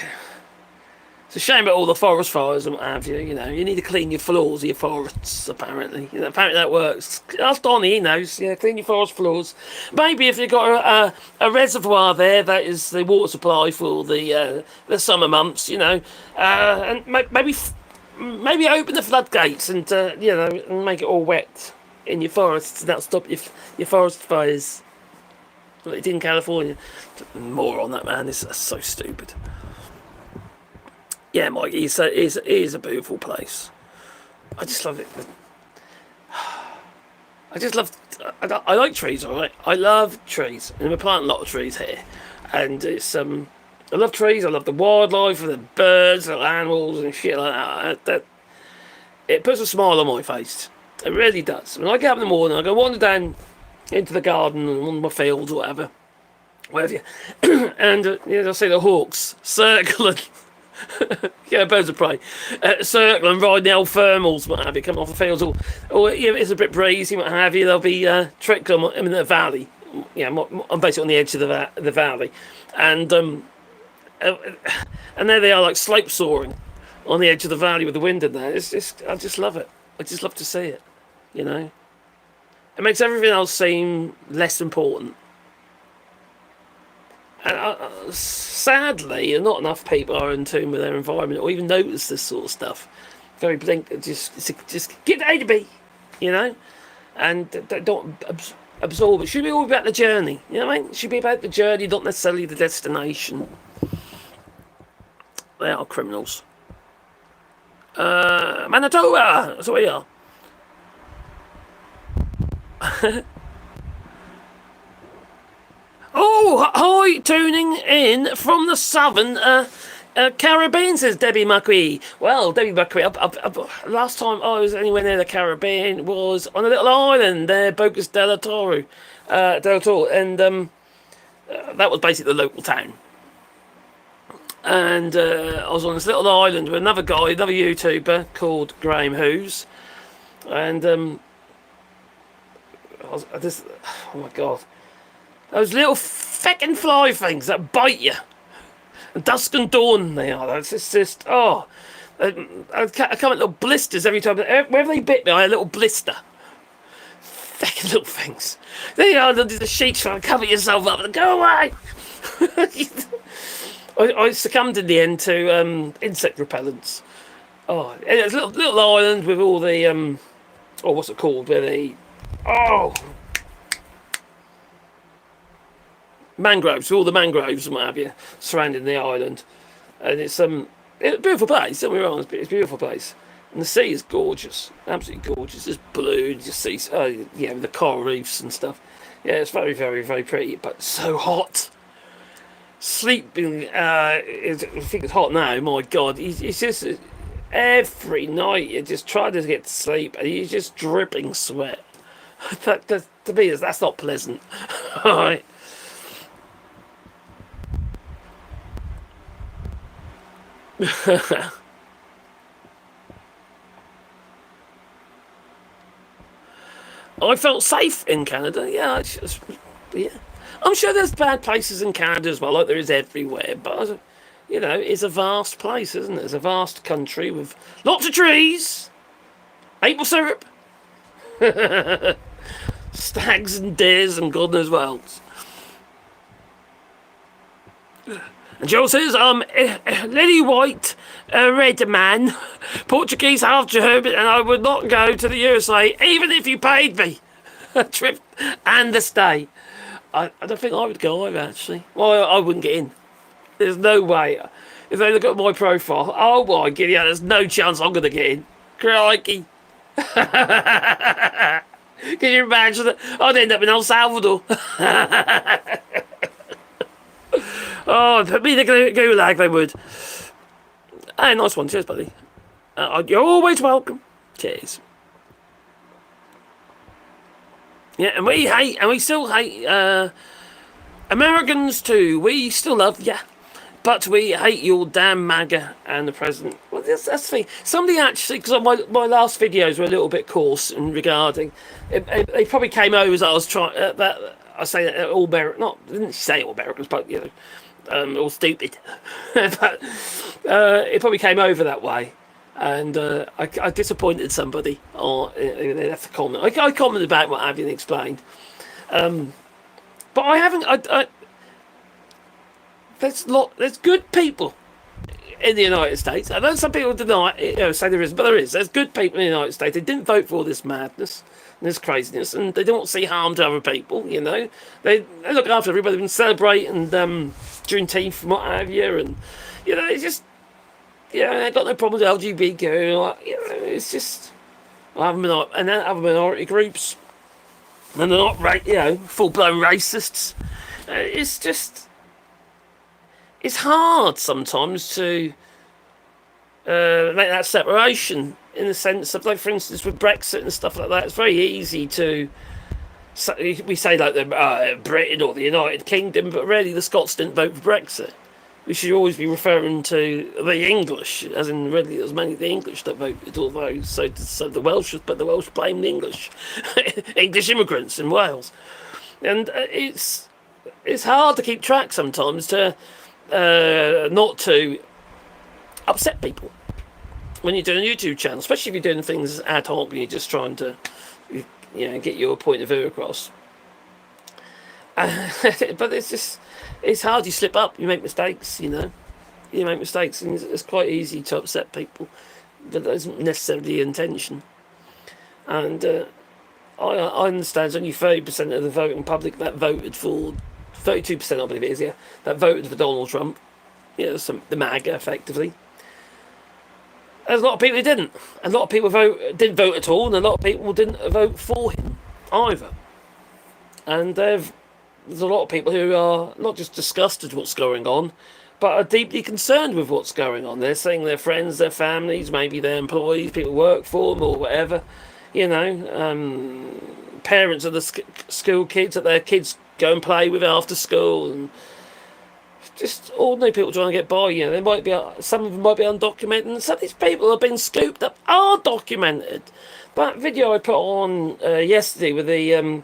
a shame about all the forest fires and what have you. You know, you need to clean your floors of your forests. Apparently, apparently that works. Ask Donnie, he knows. Yeah, clean your forest floors. Maybe if you've got a reservoir there, that is the water supply for the summer months. You know, and maybe open the floodgates and and make it all wet in your forests, and that'll stop your forest fires. Like it did in California. More on that, man. This is so stupid. Yeah, Mike, it's a beautiful place. I just love it. I just love. I like trees, all right. I love trees, and we're planting a lot of trees here, and it's I love trees. I love the wildlife, and the birds, the animals, and shit like that. It puts a smile on my face. It really does. When I get up in the morning, I go wander down into the garden and on my fields or whatever, and I see the hawks circling. Yeah, birds of prey, circling, riding the old thermals, what have you, coming off the fields, or it's a bit breezy, what have you. They'll be trickling. I'm in the valley. Yeah, I'm basically on the edge of the valley, and uh, and there they are, like slope soaring on the edge of the valley with the wind in there. It's just, I just love it. I just love to see it. You know, it makes everything else seem less important. And sadly, not enough people are in tune with their environment or even notice this sort of stuff. Very blink, just get A to B, you know, and don't absorb it. Should be all about the journey, you know what I mean? It should be about the journey, not necessarily the destination. They are criminals. Manitoba, that's what we are. Oh, hi, tuning in from the southern Caribbean, says Debbie McQuee. Well, Debbie McQuee, last time I was anywhere near the Caribbean was on a little island there, Bocas del Toro, and that was basically the local town. And I was on this little island with another guy, another YouTuber called Graham Hughes, and oh my god. Those little feckin' fly things that bite you. Dusk and dawn they are. It's just, oh. I come at little blisters every time. Wherever they bit me, I had a little blister. Feckin' little things. They are the sheets trying to cover yourself up and go away. I succumbed in the end to insect repellents. Oh, it's a little island with all the, what's it called? Where they, mangroves, all the mangroves and what have you, surrounding the island, and it's a beautiful place. Don't be wrong, it's a beautiful place, and the sea is gorgeous, absolutely gorgeous. It's blue, you just see, the coral reefs and stuff. Yeah, it's very, very, very pretty, but so hot. Sleeping, I think it's hot now. My God, it's just every night you just try to get to sleep, and you're just dripping sweat. that to me, that's not pleasant. All right. I felt safe in Canada. Yeah. I'm sure there's bad places in Canada as well, like there is everywhere. But it's a vast place, isn't it? It's a vast country with lots of trees, maple syrup, stags and deers, and God knows what else. And Joe says, Lily White, red man, Portuguese, half German, and I would not go to the USA even if you paid me a trip and a stay. I don't think I would go either, actually. Well, I wouldn't get in. There's no way. If they look at my profile, oh my god, yeah, there's no chance I'm going to get in. Crikey. Can you imagine that? I'd end up in El Salvador. Oh, put me in the gulag, they would. Hey, nice one. Cheers, buddy. You're always welcome. Cheers. Yeah, and we still hate Americans too. We still love you, but we hate your damn MAGA and the president. Well, that's the thing. Somebody actually, because my last videos were a little bit coarse in regarding. They probably came over as I was trying that. I say that all Americans, not didn't say all Americans, but all stupid. But it probably came over that way, and I disappointed somebody. Or they left a comment. I commented about what Avian explained, but I haven't. There's good people in the United States. I know some people deny, say there isn't, but there is. There's good people in the United States. They didn't vote for all this madness and this craziness, and they don't see harm to other people. They look after everybody. They've been celebrating Juneteenth and what have you, and it's just I got no problem with LGBTQ. It's just other minority groups, and they're not full blown racists. It's just it's hard sometimes to make that separation in the sense of, like, for instance, with Brexit and stuff like that. It's very easy to we say like the Britain or the United Kingdom, but really the Scots didn't vote for Brexit. We should always be referring to the English, as in really it was mainly the English that voted, although so the Welsh, but the Welsh blamed the English, English immigrants in Wales, and it's hard to keep track sometimes to not to upset people when you're doing a YouTube channel, especially if you're doing things ad hoc and you're just trying to get your point of view across. But it's hard. You slip up, you make mistakes, you make mistakes, and it's quite easy to upset people, but that isn't necessarily the intention. And I understand it's only 30% of the voting public that voted for, 32% I believe it is, that voted for Donald Trump, the MAGA effectively. There's a lot of people who didn't. A lot of people didn't vote at all, and a lot of people didn't vote for him either. And there's a lot of people who are not just disgusted with what's going on, but are deeply concerned with what's going on. They're seeing their friends, their families, maybe their employees, people who work for them or whatever, parents of the school kids that their kids go and play with after school, and just ordinary people trying to get by. Some of them might be undocumented, and some of these people have been scooped up are documented. That video I put on yesterday with the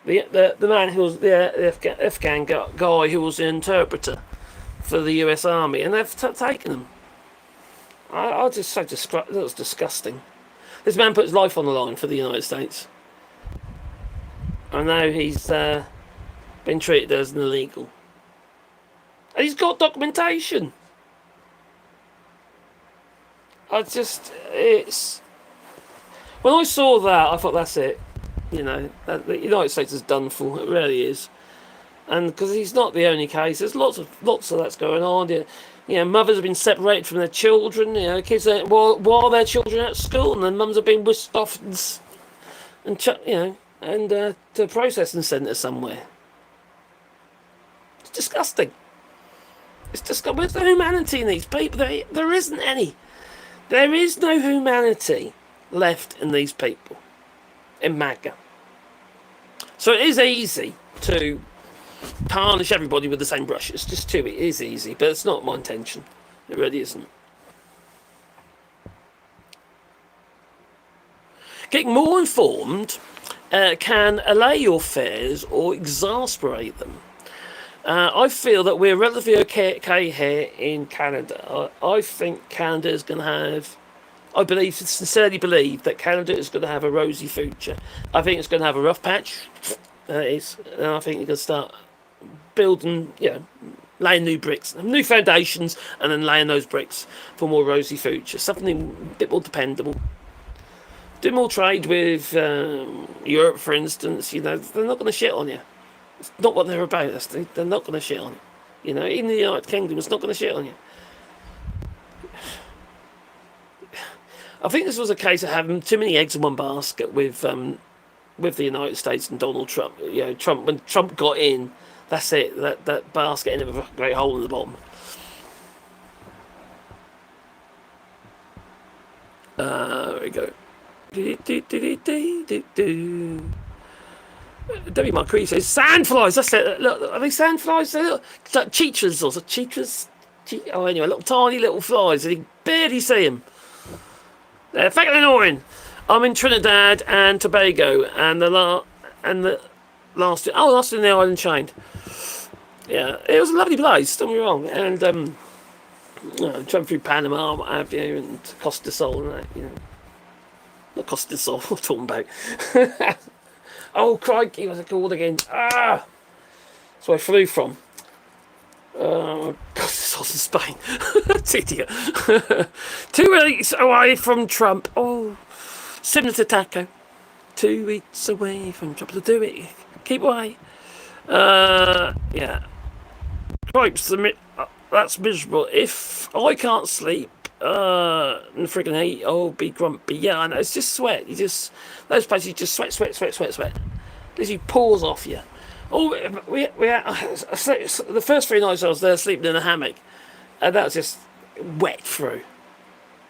man who was the Afghan guy who was the interpreter for the US Army, and they've taken him. I just so that was disgusting. This man put his life on the line for the United States. I know he's been treated as an illegal. And he's got documentation. When I saw that, I thought, that's it. The United States is done for. It really is. And because he's not the only case, there's lots of that's going on. Mothers have been separated from their children. Kids while their children are at school, and then mums have been whisked off and to a processing centre somewhere. It's disgusting. It's disgusting. Where's the humanity in these people? There isn't any. There is no humanity left in these people, in MAGA. So it is easy to tarnish everybody with the same brush. It's just it is easy, but it's not my intention. It really isn't. Getting more informed can allay your fears or exasperate them. I feel that we're relatively okay here in Canada. I think Canada is going to have, sincerely believe that Canada is going to have a rosy future. I think it's going to have a rough patch. And I think you're going to start building, laying new bricks, new foundations, and then laying those bricks for a more rosy future. Something a bit more dependable. Do more trade with Europe, for instance. They're not going to shit on you. It's not what they're about. They're not going to shit on you. Even the United Kingdom, it's not going to shit on you. I think this was a case of having too many eggs in one basket with the United States and Donald Trump. Trump, when Trump got in, that's it. That basket ended with a great hole in the bottom. There we go. W. Marquis says sandflies. That's it. Look, are they sandflies? They're little, it's like cheetahs or cheetahs. Anyway, little tiny little flies, and you barely see them. They're fucking annoying. I'm in Trinidad and Tobago, and the last in the island chain. Yeah, it was a lovely place. Don't get me wrong. And travelling through Panama, what have you, and Costa del Sol and that. Not Costa del Sol. What I'm talking about. Oh crikey, what's it called again? That's where I flew from. Costa del Sol's in Spain. Idiot. 2 weeks away from Trump. Oh, similar to Taco. 2 weeks away from Trump. To do it. Keep away. Yeah. Cripes, That's miserable. If I can't sleep in the friggin' heat, I'll be grumpy. Yeah, I know. It's just sweat. Those places you just sweat, sweat, sweat, sweat, sweat. Literally pours off you. Oh, we had, the first 3 nights I was there sleeping in a hammock, and that was just wet through.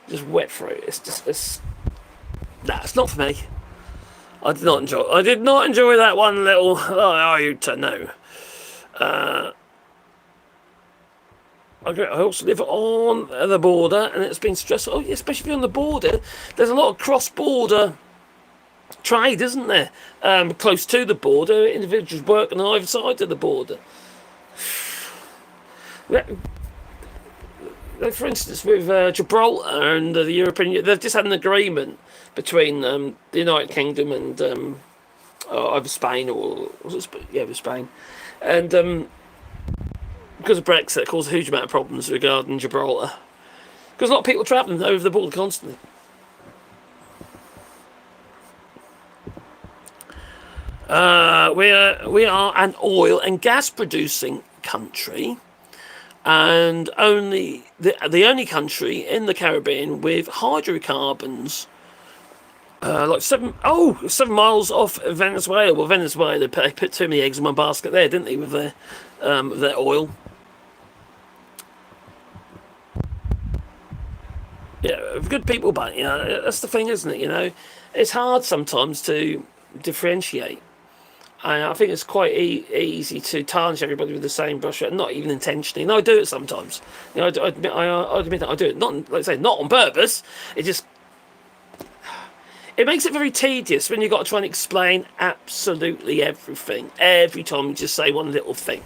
Just wet through. It's not for me. I did not enjoy. I did not enjoy that one little. Oh, are you to know? I also live on the border, and it's been stressful. Oh, especially if you're on the border. There's a lot of cross-border trade, isn't there? Close to the border, individuals work on either side of the border. For instance, with Gibraltar and the European Union, they've just had an agreement between the United Kingdom and either Spain or with Spain, and because of Brexit, it caused a huge amount of problems regarding Gibraltar. Because a lot of people travelling over the border constantly. We are an oil and gas producing country, and the only country in the Caribbean with hydrocarbons. Like 7 miles off Venezuela. Well, Venezuela, they put too many eggs in one basket there, didn't they, with their oil. Yeah, good people, but that's the thing, isn't it? It's hard sometimes to differentiate. And I think it's quite easy to tarnish everybody with the same brush, not even intentionally. And I do it sometimes. I admit that I do it. Not, like I say, not on purpose. It makes it very tedious when you've got to try and explain absolutely everything every time you just say one little thing.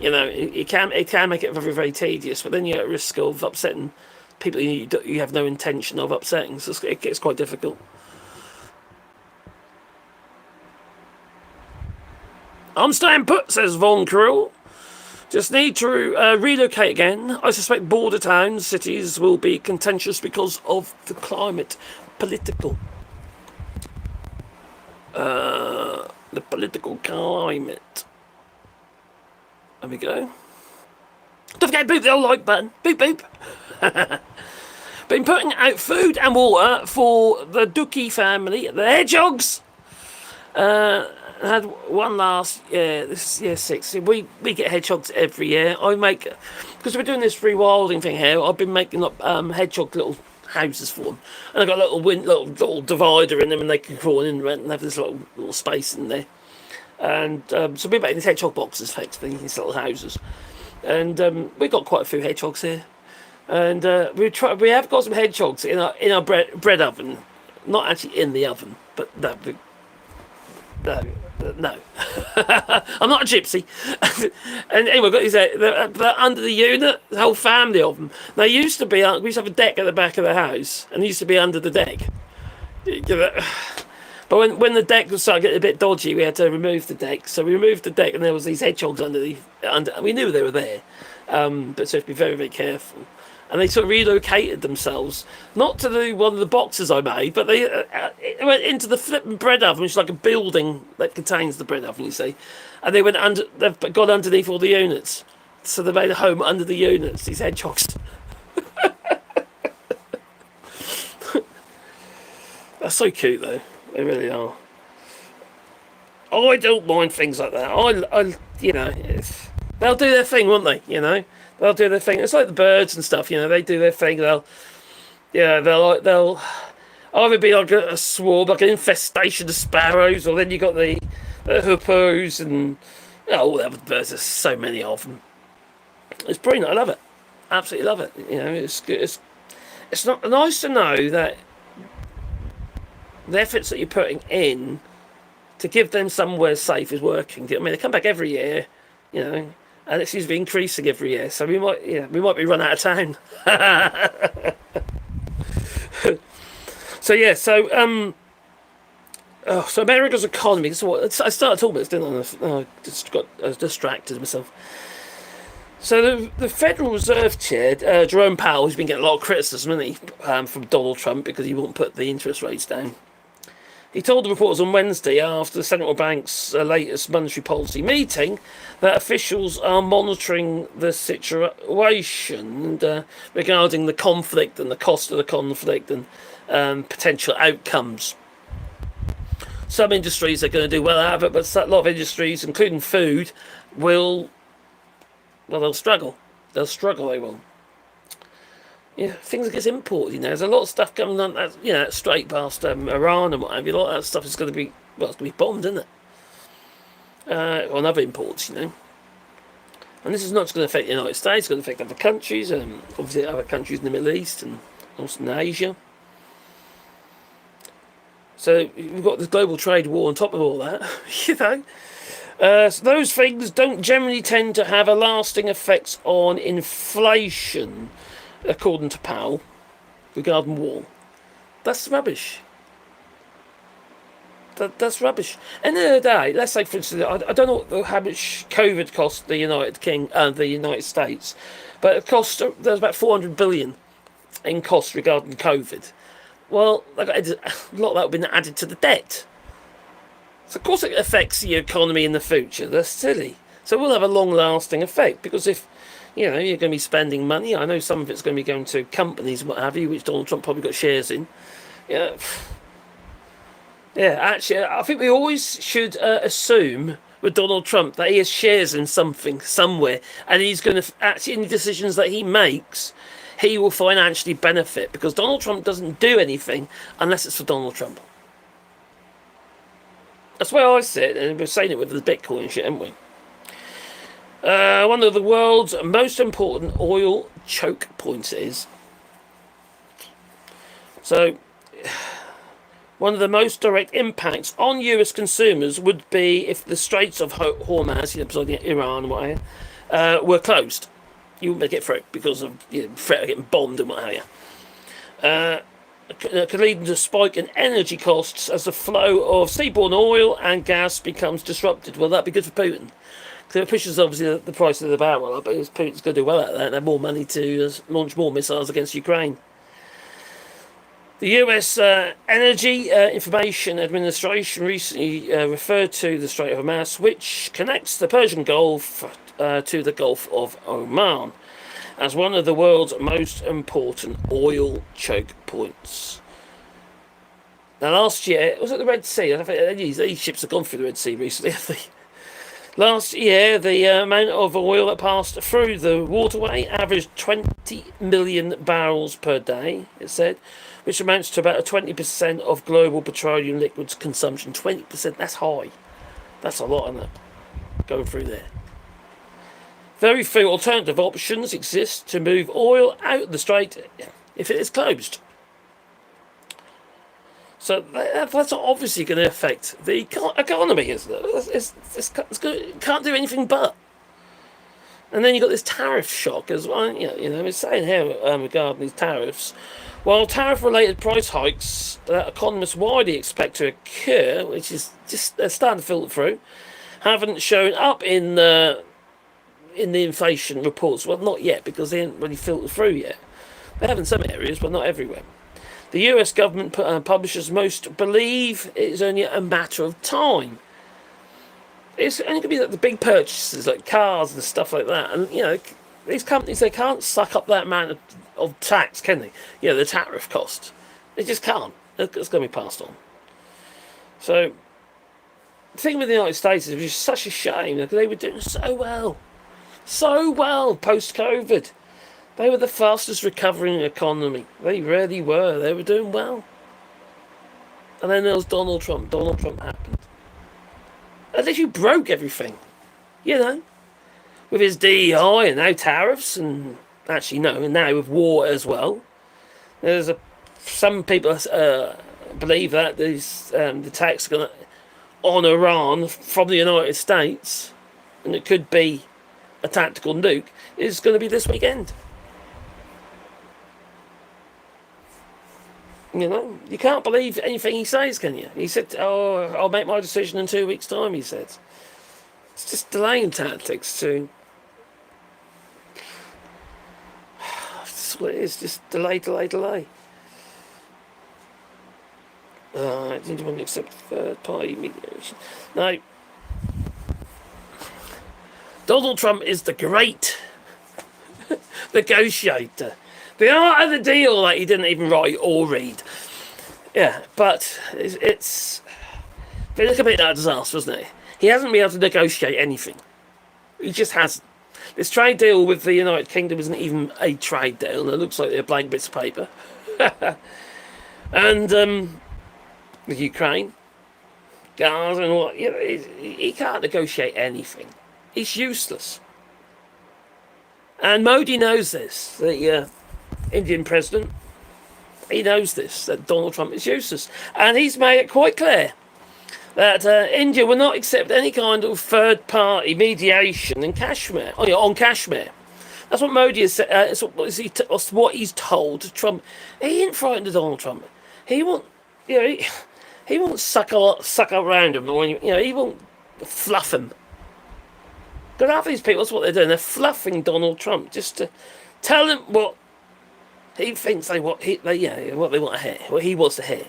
It can make it very, very tedious, but then you're at risk of upsetting people you have no intention of upsetting, so it gets quite difficult. I'm staying put, says Von Krill. Just need to relocate again. I suspect border towns, cities will be contentious because of the climate. Political. The political climate. There we go. Don't forget to boop the old like button. Boop boop. Been putting out food and water for the Ducky family, the hedgehogs. Had one last year. This is year 6. We get hedgehogs every year. Because we're doing this rewilding thing here. I've been making up hedgehog little houses for them, and I've got a little divider in them, and they can crawl in and have this little space in there. And so we're making these hedgehog boxes, effectively, these little houses. And we've got quite a few hedgehogs here. And we have got some hedgehogs in our bread oven, not actually in the oven, but no. I'm not a gypsy. And anyway, got these. They're under the unit. The whole family of them. They used to be. We used to have a deck at the back of the house, and they used to be under the deck. But when the deck was starting to get a bit dodgy, we had to remove the deck. So we removed the deck, and there was these hedgehogs under. We knew they were there, but so have to be very, very careful. And they sort of relocated themselves, not to one of the boxes I made, but they went into the flipping bread oven, which is like a building that contains the bread oven, you see. And they went under. They've got underneath all the units, so they made a home under the units. These hedgehogs. That's so cute, though. They really are. I don't mind things like that. They'll do their thing, won't they? They'll do their thing. It's like the birds and stuff. They do their thing. They'll either be like a swarm, like an infestation of sparrows, or then you got the hoopoes and all the other birds. There's so many of them. It's brilliant. I love it. Absolutely love it. It's good. It's not nice to know that the efforts that you're putting in to give them somewhere safe is working. I mean, they come back every year, and it seems to be increasing every year. So we might be run out of town. So America's economy. So I started talking about this, didn't I? I just got distracted myself. So the Federal Reserve Chair, Jerome Powell, who's been getting a lot of criticism, hasn't he, from Donald Trump because he won't put the interest rates down. He told the reporters on Wednesday after the central bank's latest monetary policy meeting that officials are monitoring the situation regarding the conflict and the cost of the conflict and potential outcomes. Some industries are going to do well out of it, but a lot of industries, including food, they'll struggle. They'll struggle, they will. Yeah, things get imported. There's a lot of stuff coming on, straight past Iran and what have you. A lot of that stuff is going to be, it's going to be bombed, isn't it? On other imports, And this is not just going to affect the United States, it's going to affect other countries, obviously other countries in the Middle East and also in Asia. So we've got this global trade war on top of all that, So those things don't generally tend to have a lasting effects on inflation, according to Powell, regarding war. That's rubbish. That's rubbish. End of the day, let's say, for instance, I don't know how much COVID cost the United States, but it cost, there's about 400 billion in costs regarding COVID. Well, a lot of that would have been added to the debt. So of course it affects the economy in the future. That's silly. So it will have a long-lasting effect, because if you're going to be spending money, I know some of it's going to be going to companies and what have you, which Donald Trump probably got shares in. Yeah, actually, I think we always should assume with Donald Trump that he has shares in something, somewhere, and he's going to, actually, any decisions that he makes, he will financially benefit, because Donald Trump doesn't do anything unless it's for Donald Trump. That's where I sit, and we're saying it with the Bitcoin shit, haven't we? One of the world's most important oil choke points is. So, one of the most direct impacts on US consumers would be if the Straits of Hormuz, Iran and what have you, were closed. You wouldn't get through because of threat of getting bombed and what have you. Could lead to a spike in energy costs as the flow of seaborne oil and gas becomes disrupted. Well, that'd be good for Putin. So it pushes, obviously, the price of the barrel up, but Putin's going to do well at that and have more money to launch more missiles against Ukraine. The US Energy Information Administration recently referred to the Strait of Hormuz, which connects the Persian Gulf to the Gulf of Oman, as one of the world's most important oil choke points. Now, last year, was it the Red Sea? I think these ships have gone through the Red Sea recently, I think. Last year, the amount of oil that passed through the waterway averaged 20 million barrels per day, it said, which amounts to about 20% of global petroleum liquids consumption. 20%, that's high. That's a lot, isn't it? Going through there. Very few alternative options exist to move oil out of the strait if it is closed. So that's obviously going to affect the economy, isn't it? It can't do anything but. And then you've got this tariff shock as well. It's saying here regarding these tariffs, while tariff-related price hikes that economists widely expect to occur, which is just starting to filter through, haven't shown up in the inflation reports. Well, not yet, because they haven't really filtered through yet. They have in some areas, but not everywhere. The US government publishers most believe it's only a matter of time. It's only going to be like the big purchases, like cars and stuff like that. And, these companies, they can't suck up that amount of tax, can they? The tariff cost. They just can't. It's going to be passed on. So, the thing with the United States is it was just such a shame, because they were doing so well post-COVID. They were the fastest recovering economy. They really were. They were doing well. And then there was Donald Trump. Donald Trump happened. At least you broke everything. With his DEI and now tariffs, and actually no, and now with war as well. Some people believe that the tax on Iran from the United States, and it could be a tactical nuke, is going to be this weekend. You can't believe anything he says, can you? He said, I'll make my decision in 2 weeks' time, he said. It's just delaying tactics too. That's what it is, just delay. Didn't want to accept third-party mediation. No. Donald Trump is the great negotiator. The art of the deal that he didn't even write or read. Yeah, but it's been a bit of a disaster, isn't it? He hasn't been able to negotiate anything. He just hasn't. This trade deal with the United Kingdom isn't even a trade deal, and it looks like they're blank bits of paper. And the Ukraine, Gaza, and all, you know, he can't negotiate anything. It's useless. And Modi knows this. The Indian president, he knows this, that Donald Trump is useless. And he's made it quite clear that India will not accept any kind of third-party mediation in Kashmir, on Kashmir. That's what Modi has said. It's what he's told Trump. He ain't frightened of Donald Trump. He won't, he won't suck around him, or he won't fluff him. Because half these people, that's what they're doing. They're fluffing Donald Trump just to tell him what he thinks what they want to hear, what he wants to hear.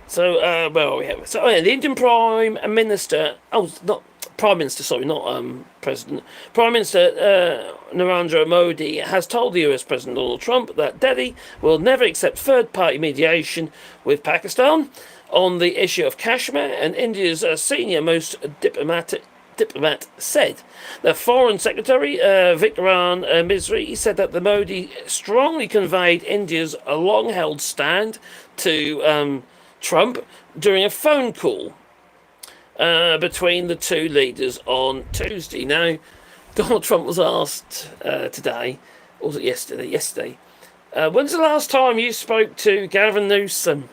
So, where are we at? So, the Indian Prime Minister, not Prime Minister, sorry, not President. Prime Minister Narendra Modi has told the US President Donald Trump that Delhi will never accept third-party mediation with Pakistan on the issue of Kashmir, and India's senior most diplomat said. The Foreign Secretary, Vikram Misri, said that the Modi strongly conveyed India's long-held stand to Trump during a phone call between the two leaders on Tuesday. Now, Donald Trump was asked today, or was it yesterday? Yesterday. When's the last time you spoke to Gavin Newsom?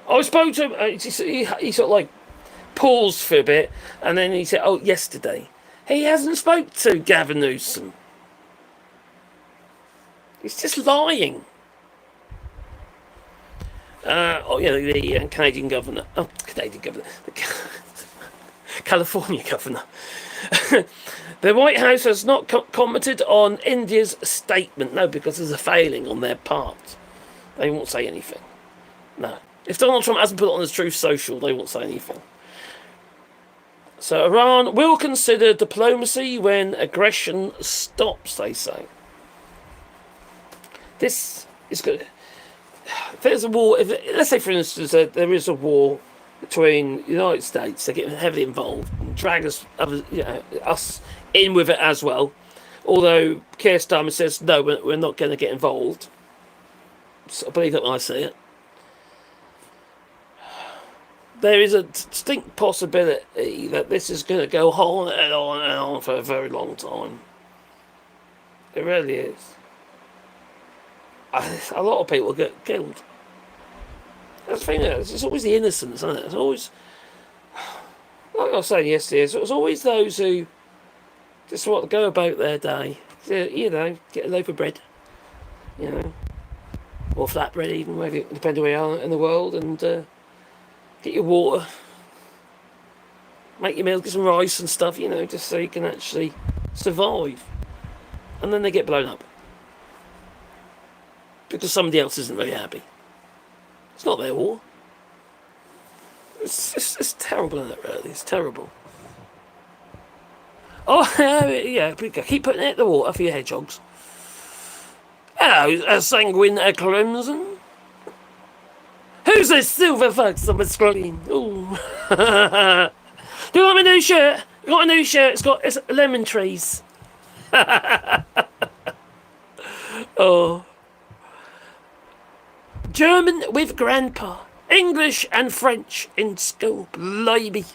I spoke to him. He sort of like paused for a bit, and then he said, "Oh, yesterday." He hasn't spoke to Gavin Newsom. He's just lying. The Canadian governor. Oh, Canadian governor. California governor. The White House has not commented on India's statement. No, because there's a failing on their part. They won't say anything. No. If Donald Trump hasn't put it on his Truth Social, they won't say anything. So Iran will consider diplomacy when aggression stops, they say. This is good. If there's a war, let's say, for instance, there is a war between the United States, they get heavily involved and drag us in with it as well. Although Keir Starmer says, no, we're not going to get involved. So I believe that when I see it. There is a distinct possibility that this is going to go on and on and on for a very long time. It really is. A lot of people get killed. That's the thing. It's always the innocents, isn't it? It's always, like I was saying yesterday, it's always those who just want to go about their day. Get a loaf of bread, or flatbread even, depending where you are in the world, and get your water, make your meal, get some rice and stuff, just so you can actually survive. And then they get blown up. Because somebody else isn't very happy. It's not their war. It's terrible, isn't it, really? It's terrible. Oh, yeah, keep putting it in the water for your hedgehogs. Hello, a sanguine crimson. Who's this silver fox on the screen? Ooh. Do you want my new shirt? I got a new shirt. It's lemon trees. Oh. German with grandpa. English and French in school. Blimey.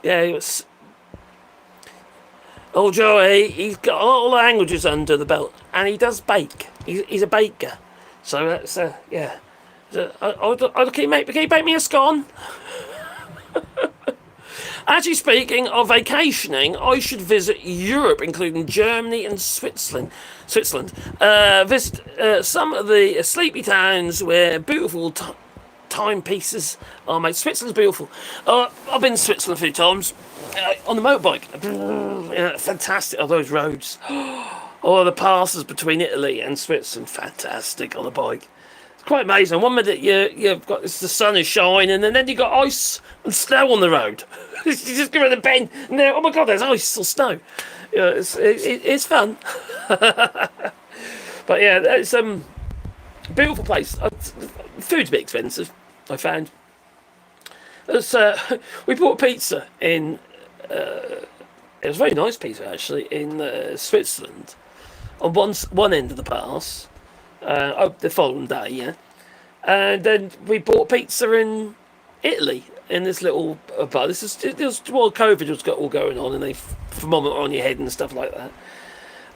Yeah, he was. Oh, Joey, he's got all the languages under the belt, and he does bake. He's a baker. So that's yeah. Can you bake me a scone? Actually, speaking of vacationing, I should visit Europe, including Germany and Switzerland. Visit some of the sleepy towns where beautiful timepieces are made. Switzerland's beautiful. I've been to Switzerland a few times on the motorbike. Fantastic are those roads. Oh, the passes between Italy and Switzerland, fantastic on the bike. quite amazing. One minute you've got the sun is shining, and then you got ice and snow on the road. You just go around the bend, and then, oh my god, there's ice or snow. Yeah, it's fun. But yeah, it's beautiful place. Food's a bit expensive, I found. We bought pizza in. It was a very nice pizza actually in Switzerland, on one end of the pass. The following day, yeah, and then we bought pizza in Italy in this little bar. It was while COVID was all going on, and they thermometer on your head and stuff like that.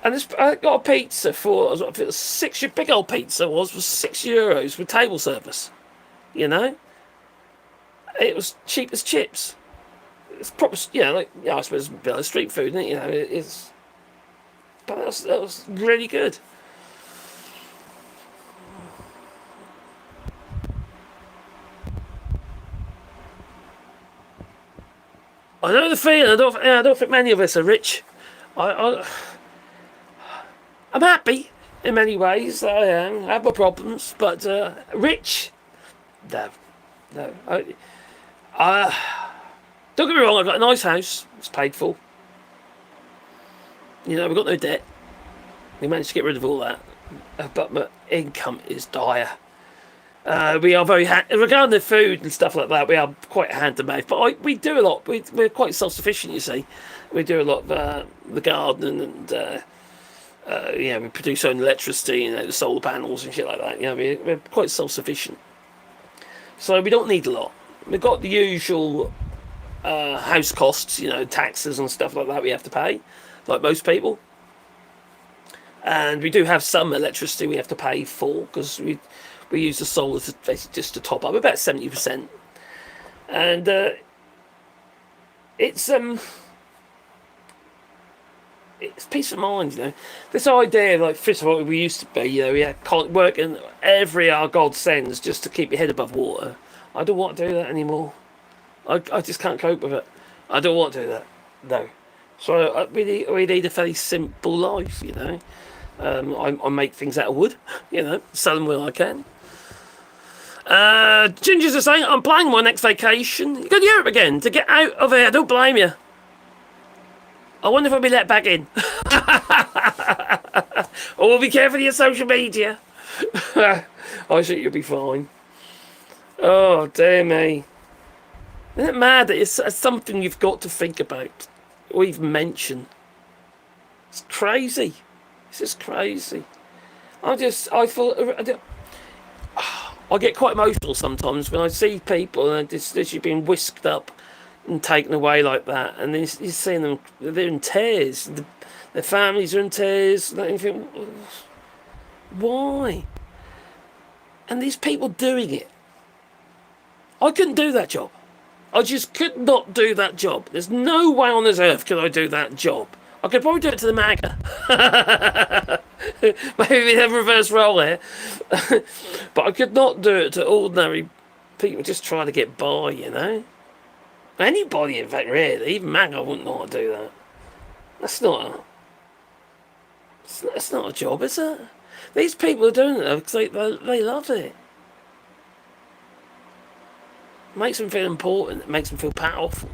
And I got a pizza for it was big old pizza was €6 with table service. You know, it was cheap as chips. It's proper, I suppose it's a bit like street food, isn't it? It's. But that was really good. I know the feeling. I don't think many of us are rich. I'm happy in many ways. I am. I have my problems, but rich, no. Don't get me wrong. I've got a nice house. It's paid for. We've got no debt. We managed to get rid of all that, but my income is dire. We are very regarding the food and stuff like that. We are quite hand to mouth, but we do a lot. We're quite self-sufficient. You see, we do a lot of the gardening and we produce our own electricity and solar panels and shit like that. We're quite self-sufficient, so we don't need a lot. We've got the usual house costs, taxes and stuff like that. We have to pay, like most people, and we do have some electricity we have to pay for because we use the solar just to top up about 70%, and it's peace of mind. This idea, like first of all, we used to be, we had working every hour God sends just to keep your head above water. I don't want to do that anymore. I just can't cope with it. I don't want to do that. No. So we need a very simple life. I make things out of wood. Sell them when I can. Ginger's are saying, I'm planning my next vacation. You go to Europe again to get out of here. I don't blame you. I wonder if I'll be let back in. Oh, be careful of your social media. I think you'll be fine. Oh, dear me. Isn't it mad that it's something you've got to think about or even mention? It's crazy. It's just crazy. I get quite emotional sometimes when I see people and they're being whisked up and taken away like that, and then you're seeing them, they're in tears. Their families are in tears. And you think, why? And these people doing it. I couldn't do that job. I just could not do that job. There's no way on this earth could I do that job. I could probably do it to the MAGA. Maybe we have a reverse role here. But I could not do it to ordinary people just trying to get by, Anybody, in fact, really. Even MAGA wouldn't know how to do that. That's not a job, is it? These people are doing it because they love it. It makes them feel important. It makes them feel powerful.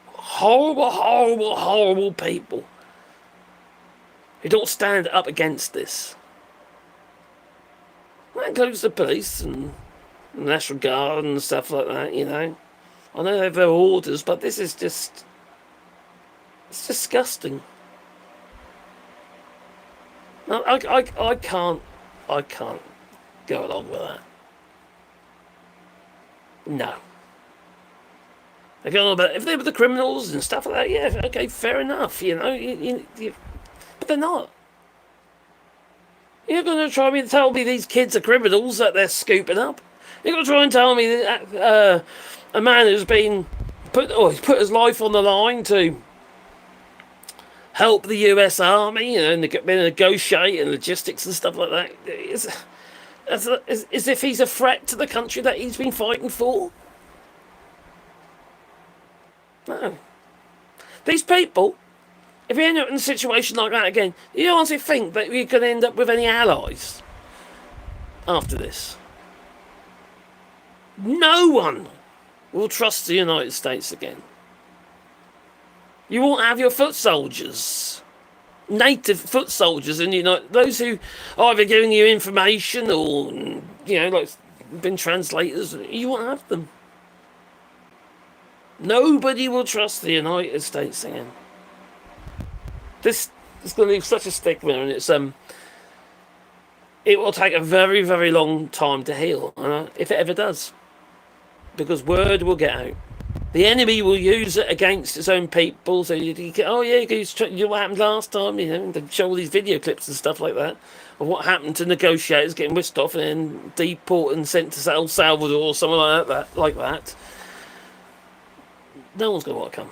Horrible, horrible, horrible people who don't stand up against this. That includes the police and the National Guard and stuff like that, I know they have their orders, but this is just... It's disgusting. I can't go along with that. No. They go on about if they were the criminals and stuff like that. Yeah, okay, fair enough. But they're not. You're going to try to tell me these kids are criminals that they're scooping up. You're going to try and tell me that a man who's been he's put his life on the line to help the US Army, negotiate and logistics and stuff like that. As if he's a threat to the country that he's been fighting for. No. These people, if you end up in a situation like that again, you honestly think that you're going to end up with any allies? after this. No one will trust the United States again. You won't have your foot soldiers, native foot soldiers, and those who are either giving you information or like been translators. You won't have them. Nobody will trust the United States again. This is going to leave such a stigma, and it will take a very, very long time to heal, if it ever does, because word will get out. The enemy will use it against its own people. So you know what happened last time, they show all these video clips and stuff like that of what happened to negotiators getting whisked off and then deported and sent to El Salvador or something like that. No one's going to want to come.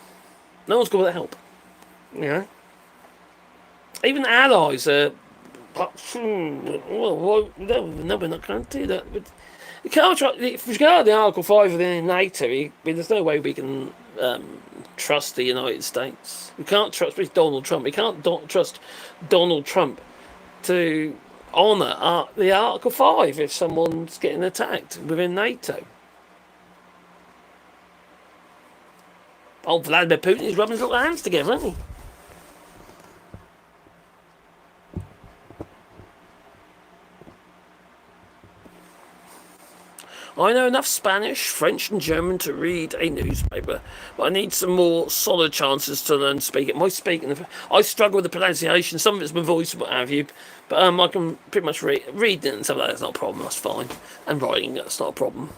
No one's going to help. Even allies are. Well, no, we're not going to do that. But you can't try. If we go to the Article 5 of the NATO, there's no way we can trust the United States. We can't trust Donald Trump. We can't trust Donald Trump to honour the Article 5 if someone's getting attacked within NATO. Old Vladimir Putin is rubbing his little hands together, isn't he? I know enough Spanish, French and German to read a newspaper, but I need some more solid chances to learn to speak it. I struggle with the pronunciation. Some of it's my voice and what have you, but I can pretty much read it and stuff like that. That's not a problem, that's fine. And writing, that's not a problem.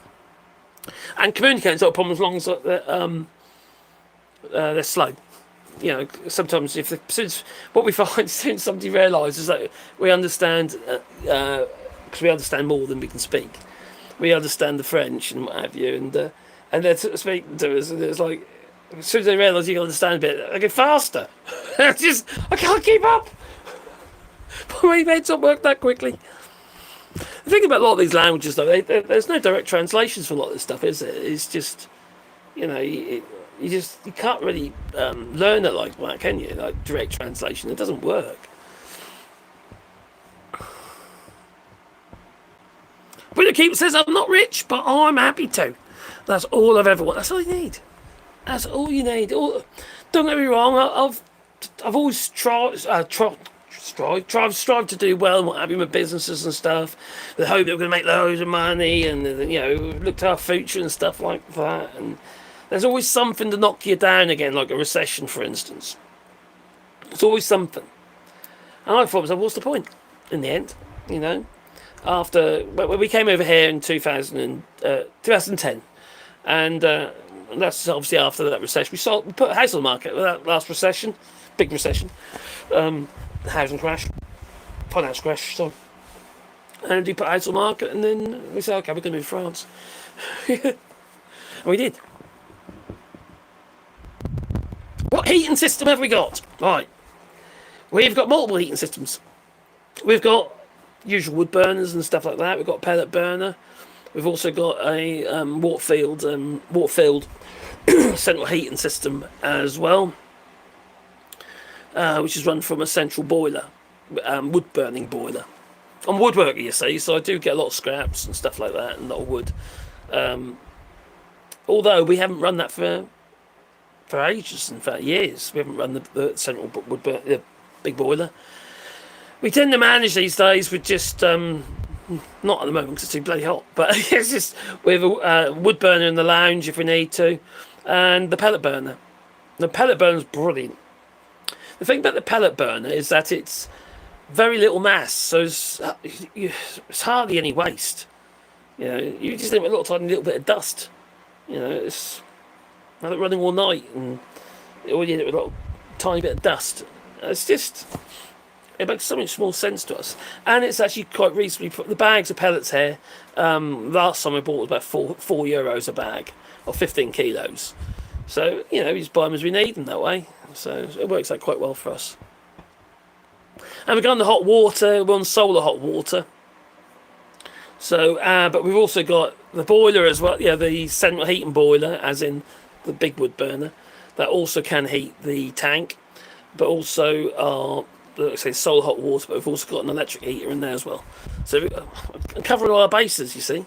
And communicating's not a problem as long as they're slow. Sometimes what we find as soon as somebody realises that we understand, because we understand more than we can speak. We understand the French and what have you, and they're speaking to us, and it's like, as soon as they realise you can understand a bit, they go faster. I can't keep up. My heads don't work that quickly. The thing about a lot of these languages, though, there's no direct translations for a lot of this stuff, is it? It's just, you can't really learn it like that, can you? Like direct translation, it doesn't work. But Keeper says, I'm not rich, but I'm happy to. That's all I've ever wanted. That's all you need. That's all you need. Don't get me wrong, I've always strived to do well and what have you with businesses and stuff. The hope that we're going to make loads of money and, look to our future and stuff like that. And there's always something to knock you down again, like a recession, for instance. There's always something. And I thought, what's the point in the end, After when we came over here in 2010, and that's obviously after that recession. We put a house on the market with that last recession, big recession, housing crash, finance crash. So, and we put a house on the market, and then we said, okay, we're going to move to France, and we did. What heating system have we got? Right, we've got multiple heating systems. We've got usual wood burners and stuff like that. We've got a pellet burner. We've also got a water-filled central heating system as well, which is run from a central boiler, wood-burning boiler. I'm a woodworker, you see, so I do get a lot of scraps and stuff like that, and a lot of wood. Although we haven't run that for ages, in fact, years. We haven't run the central the big boiler. We tend to manage these days with just, not at the moment because it's too bloody hot, but it's just with a wood burner in the lounge if we need to, and the pellet burner. The pellet burner is brilliant. The thing about the pellet burner is that it's very little mass, so it's hardly any waste. You just leave a little bit of dust. It's like running all night and all you get a little tiny bit of dust. It's just. It makes so much more sense to us, and it's actually quite reasonably. The bags of pellets here, last time I bought was about €4 a bag, or 15 kilos. So we just buy them as we need them that way. So it works out quite well for us. And we've got on the hot water. We're on solar hot water. So, but we've also got the boiler as well. Yeah, the central heating boiler, as in the big wood burner, that also can heat the tank, but also our like I say, solar hot water, but we've also got an electric heater in there as well. So I'm covering all our bases, you see.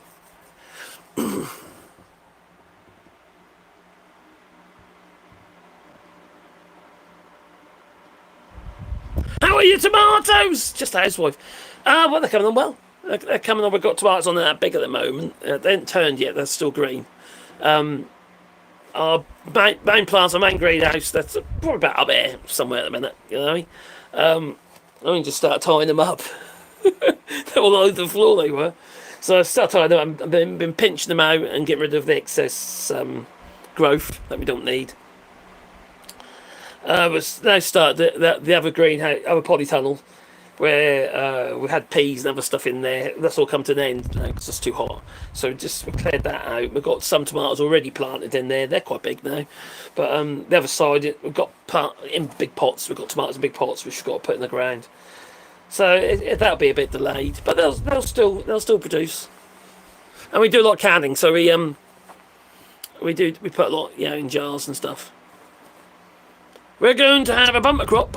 How are your tomatoes? Just a housewife. Well, they're coming on well. They're coming on. We've got tomatoes on that big at the moment. They haven't turned yet. They're still green. Our main plants, our main greenhouse, that's probably about up there somewhere at the minute. You know what I mean? I mean, just start tying them up. They're all over the floor, they were. So I start tying them up. I've been pinching them out and getting rid of the excess growth that we don't need. But now start the other greenhouse, other polytunnel, where we had peas and other stuff in there. That's all come to an end because it's too hot. So we cleared that out. We've got some tomatoes already planted in there. They're quite big now. But the other side, we've got in big pots. We've got tomatoes in big pots which we've got to put in the ground. So that'll be a bit delayed, but they'll still produce. And we do a lot of canning. So we put a lot in jars and stuff. We're going to have a bumper crop.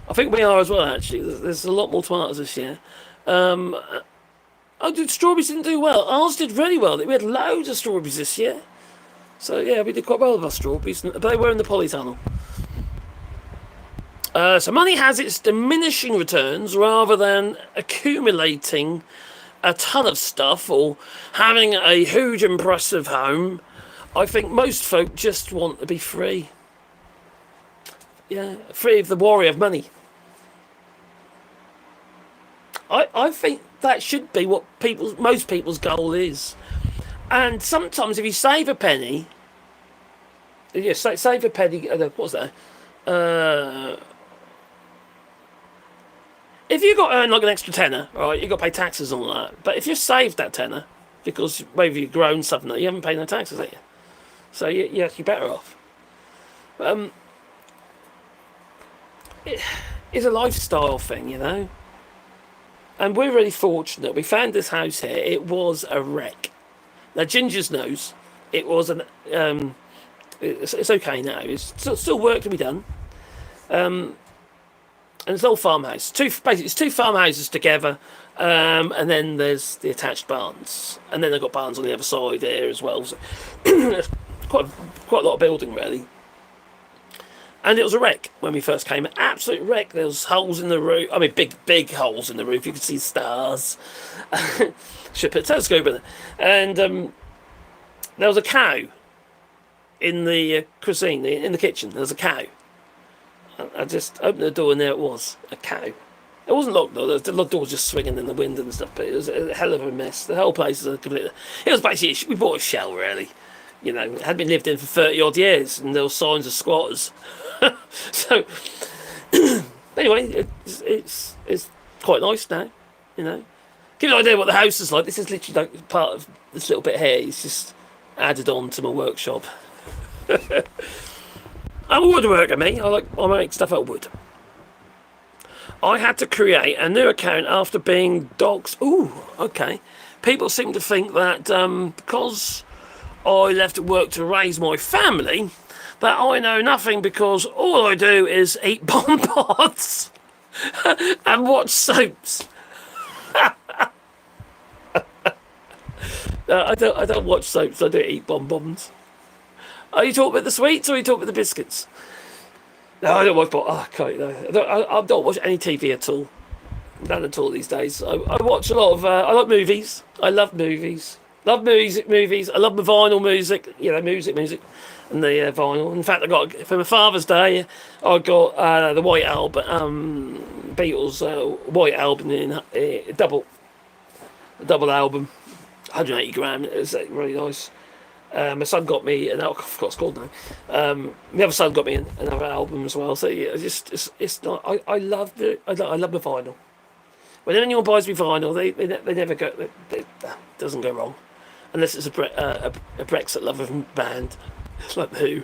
I think we are as well, actually. There's a lot more tomatoes this year. Strawberries didn't do well. Ours did really well. We had loads of strawberries this year. So, yeah, we did quite well with our strawberries. But they were in the polytunnel. So money has its diminishing returns rather than accumulating a ton of stuff or having a huge, impressive home. I think most folk just want to be free. Yeah, free of the worry of money. I think that should be what most people's goal is. And sometimes if you save a penny, save a penny, what's that? If you got earned like an extra tenner, right, you got to pay taxes on that. But if you saved that tenner, because maybe you've grown something, you haven't paid no taxes, have you? So you're better off. It's a lifestyle thing, you know. And we're really fortunate. We found this house here. It was a wreck. Now, Ginger's knows it was an. It's okay now. It's still work to be done. And it's an old farmhouse. It's two farmhouses together, and then there's the attached barns, and then they've got barns on the other side there as well. So quite a lot of building, really. And it was a wreck when we first came. An absolute wreck. There was holes in the roof. I mean, big holes in the roof. You could see stars. Should put a telescope in it. And there was a cow in the cuisine, in the kitchen. There was a cow. I just opened the door and there it was, a cow. It wasn't locked though. The door was just swinging in the wind and stuff. But it was a hell of a mess. The whole place was completely. It was basically we bought a shell really. You know, it had been lived in for 30 odd years, and there were signs of squatters. So anyway, it's quite nice now, you know. Give you an idea what the house is like. This is literally like part of this little bit here. It's just added on to my workshop. I'm a woodworker, me. I make stuff out of wood. I had to create a new account after being doxxed. Ooh, okay. People seem to think that because I left work to raise my family, that I know nothing because all I do is eat bonbons and watch soaps. I don't watch soaps. I do eat bonbons. Are you talking about the sweets or are you talking about the biscuits? No, I don't watch. I don't watch any TV at all. None at all these days. I watch a lot of. I like movies. I love movies. Love movies. I love my vinyl music. You know, music, and the vinyl. In fact, I got for my Father's Day. I got the White Album, Beatles White Album in double album, 180 gram. It's really nice. My son got me, and I forgot it's called now. My other son got me another album as well. So yeah, it's not. I love my vinyl. When anyone buys me vinyl, they never go. It doesn't go wrong, unless it's a Brexit loving band, like the Who.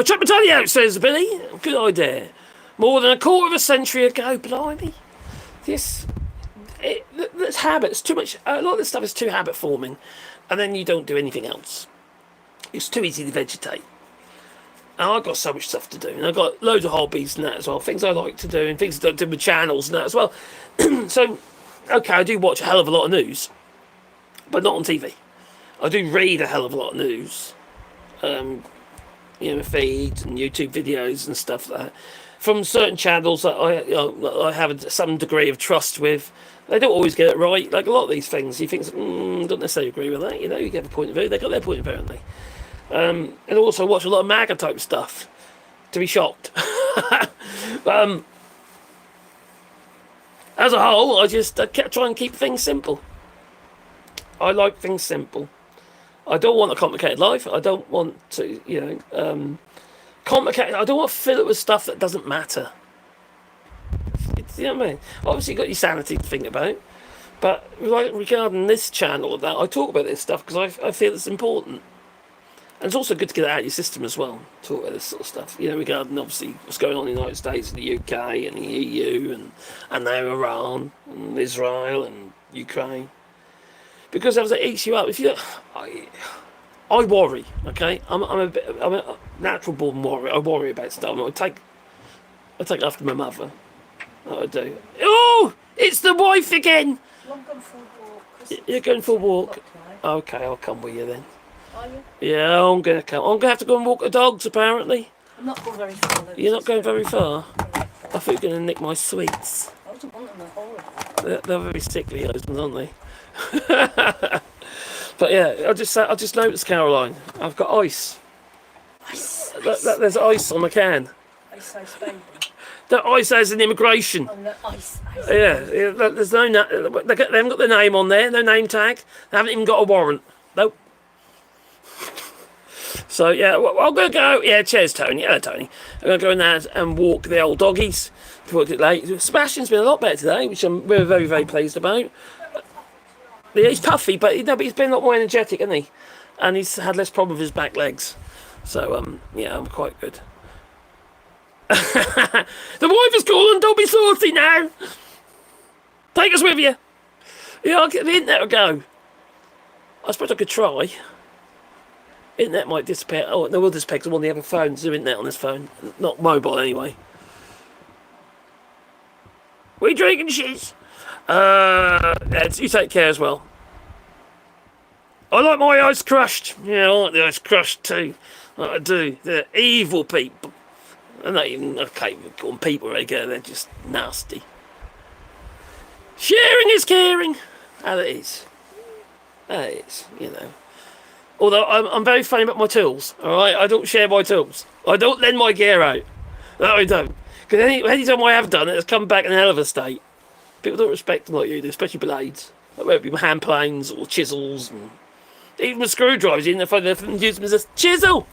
Chuck my tally out, says Billy. Good idea. More than a quarter of a century ago, blimey. This habits too much. A lot of this stuff is too habit forming, and then you don't do anything else. It's too easy to vegetate. And I've got so much stuff to do, and I've got loads of hobbies and that as well, things I like to do, and things I do with channels and that as well. So, okay, I do watch a hell of a lot of news, but not on TV. I do read a hell of a lot of news, feeds and YouTube videos and stuff like that from certain channels that I have some degree of trust with. They don't always get it right. Like a lot of these things, you think, don't necessarily agree with that. You get a point of view. They got their point of view, haven't they? And also watch a lot of MAGA type stuff to be shocked. As a whole, I kept trying to keep things simple. I like things simple. I don't want a complicated life. I don't want to, complicated. I don't want to fill it with stuff that doesn't matter. You know what I mean? Obviously, you've got your sanity to think about. But regarding this channel, that I talk about this stuff because I feel it's important. And it's also good to get it out of your system as well, talk about this sort of stuff, regarding obviously what's going on in the United States and the UK and the EU and now Iran and Israel and Ukraine. Because as it eats you up, I worry, okay? I'm a natural born worry. I worry about stuff. I take after my mother. I do. Oh, it's the wife again. I'm going for a walk. You're going for a walk? Okay, I'll come with you then. Are you? Yeah, I'm going to come. I'm going to have to go and walk the dogs, apparently. I'm not going very far. Though. You're not going very far? I thought you were going to nick my sweets. I wasn't wanting them horrible. They're very sickly, those ones, aren't they? But yeah, I just noticed, Caroline, I've got ice. There's ice on the can. Ice baby. That ice has an immigration. Oh, no, ice. Yeah, there's no. They haven't got their name on there, no name tag. They haven't even got a warrant. Nope. So yeah, I'm gonna go. Yeah, cheers, Tony. Hello, Tony. I'm gonna go in there and walk the old doggies. Walked it late. Sebastian's been a lot better today, which we're very, very pleased about. Yeah, he's puffy, but he's been a lot more energetic, hasn't he? And he's had less problem with his back legs. So yeah, I'm quite good. The wife is calling. Don't be saucy now. Take us with you. Yeah, I'll get the internet a go. I suppose I could try. Internet might disappear. Oh, no, will disappear because I'm on the other phone. There's no internet on this phone. Not mobile, anyway. We drinking shiz. You take care as well. I like my ice crushed. Yeah, I like the ice crushed too. I do. They're evil people. They're not even, okay, we call them people regular. They're just nasty. Sharing is caring. That is. That is, Although I'm very funny about my tools, all right? I don't share my tools. I don't lend my gear out. No, I don't. Because any time I have done it, it's come back in a hell of a state. People don't respect them like you do, especially blades. Like whether it be hand planes or chisels, and even with screwdrivers, even if I use them as a chisel.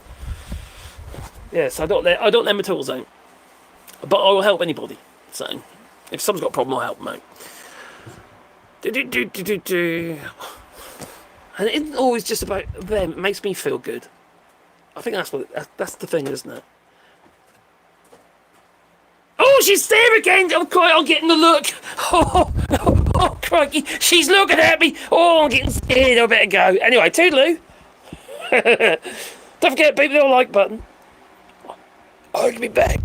Yes, I don't lend my tools out. But I will help anybody. So, if someone's got a problem, I'll help them out. And it isn't always just about them. It makes me feel good. I think that's the thing, isn't it? Oh, she's there again! I'm getting the look. Oh, crikey. She's looking at me. Oh, I'm getting scared. I better go. Anyway, toodaloo. Don't forget, beat the like button. I'll be back.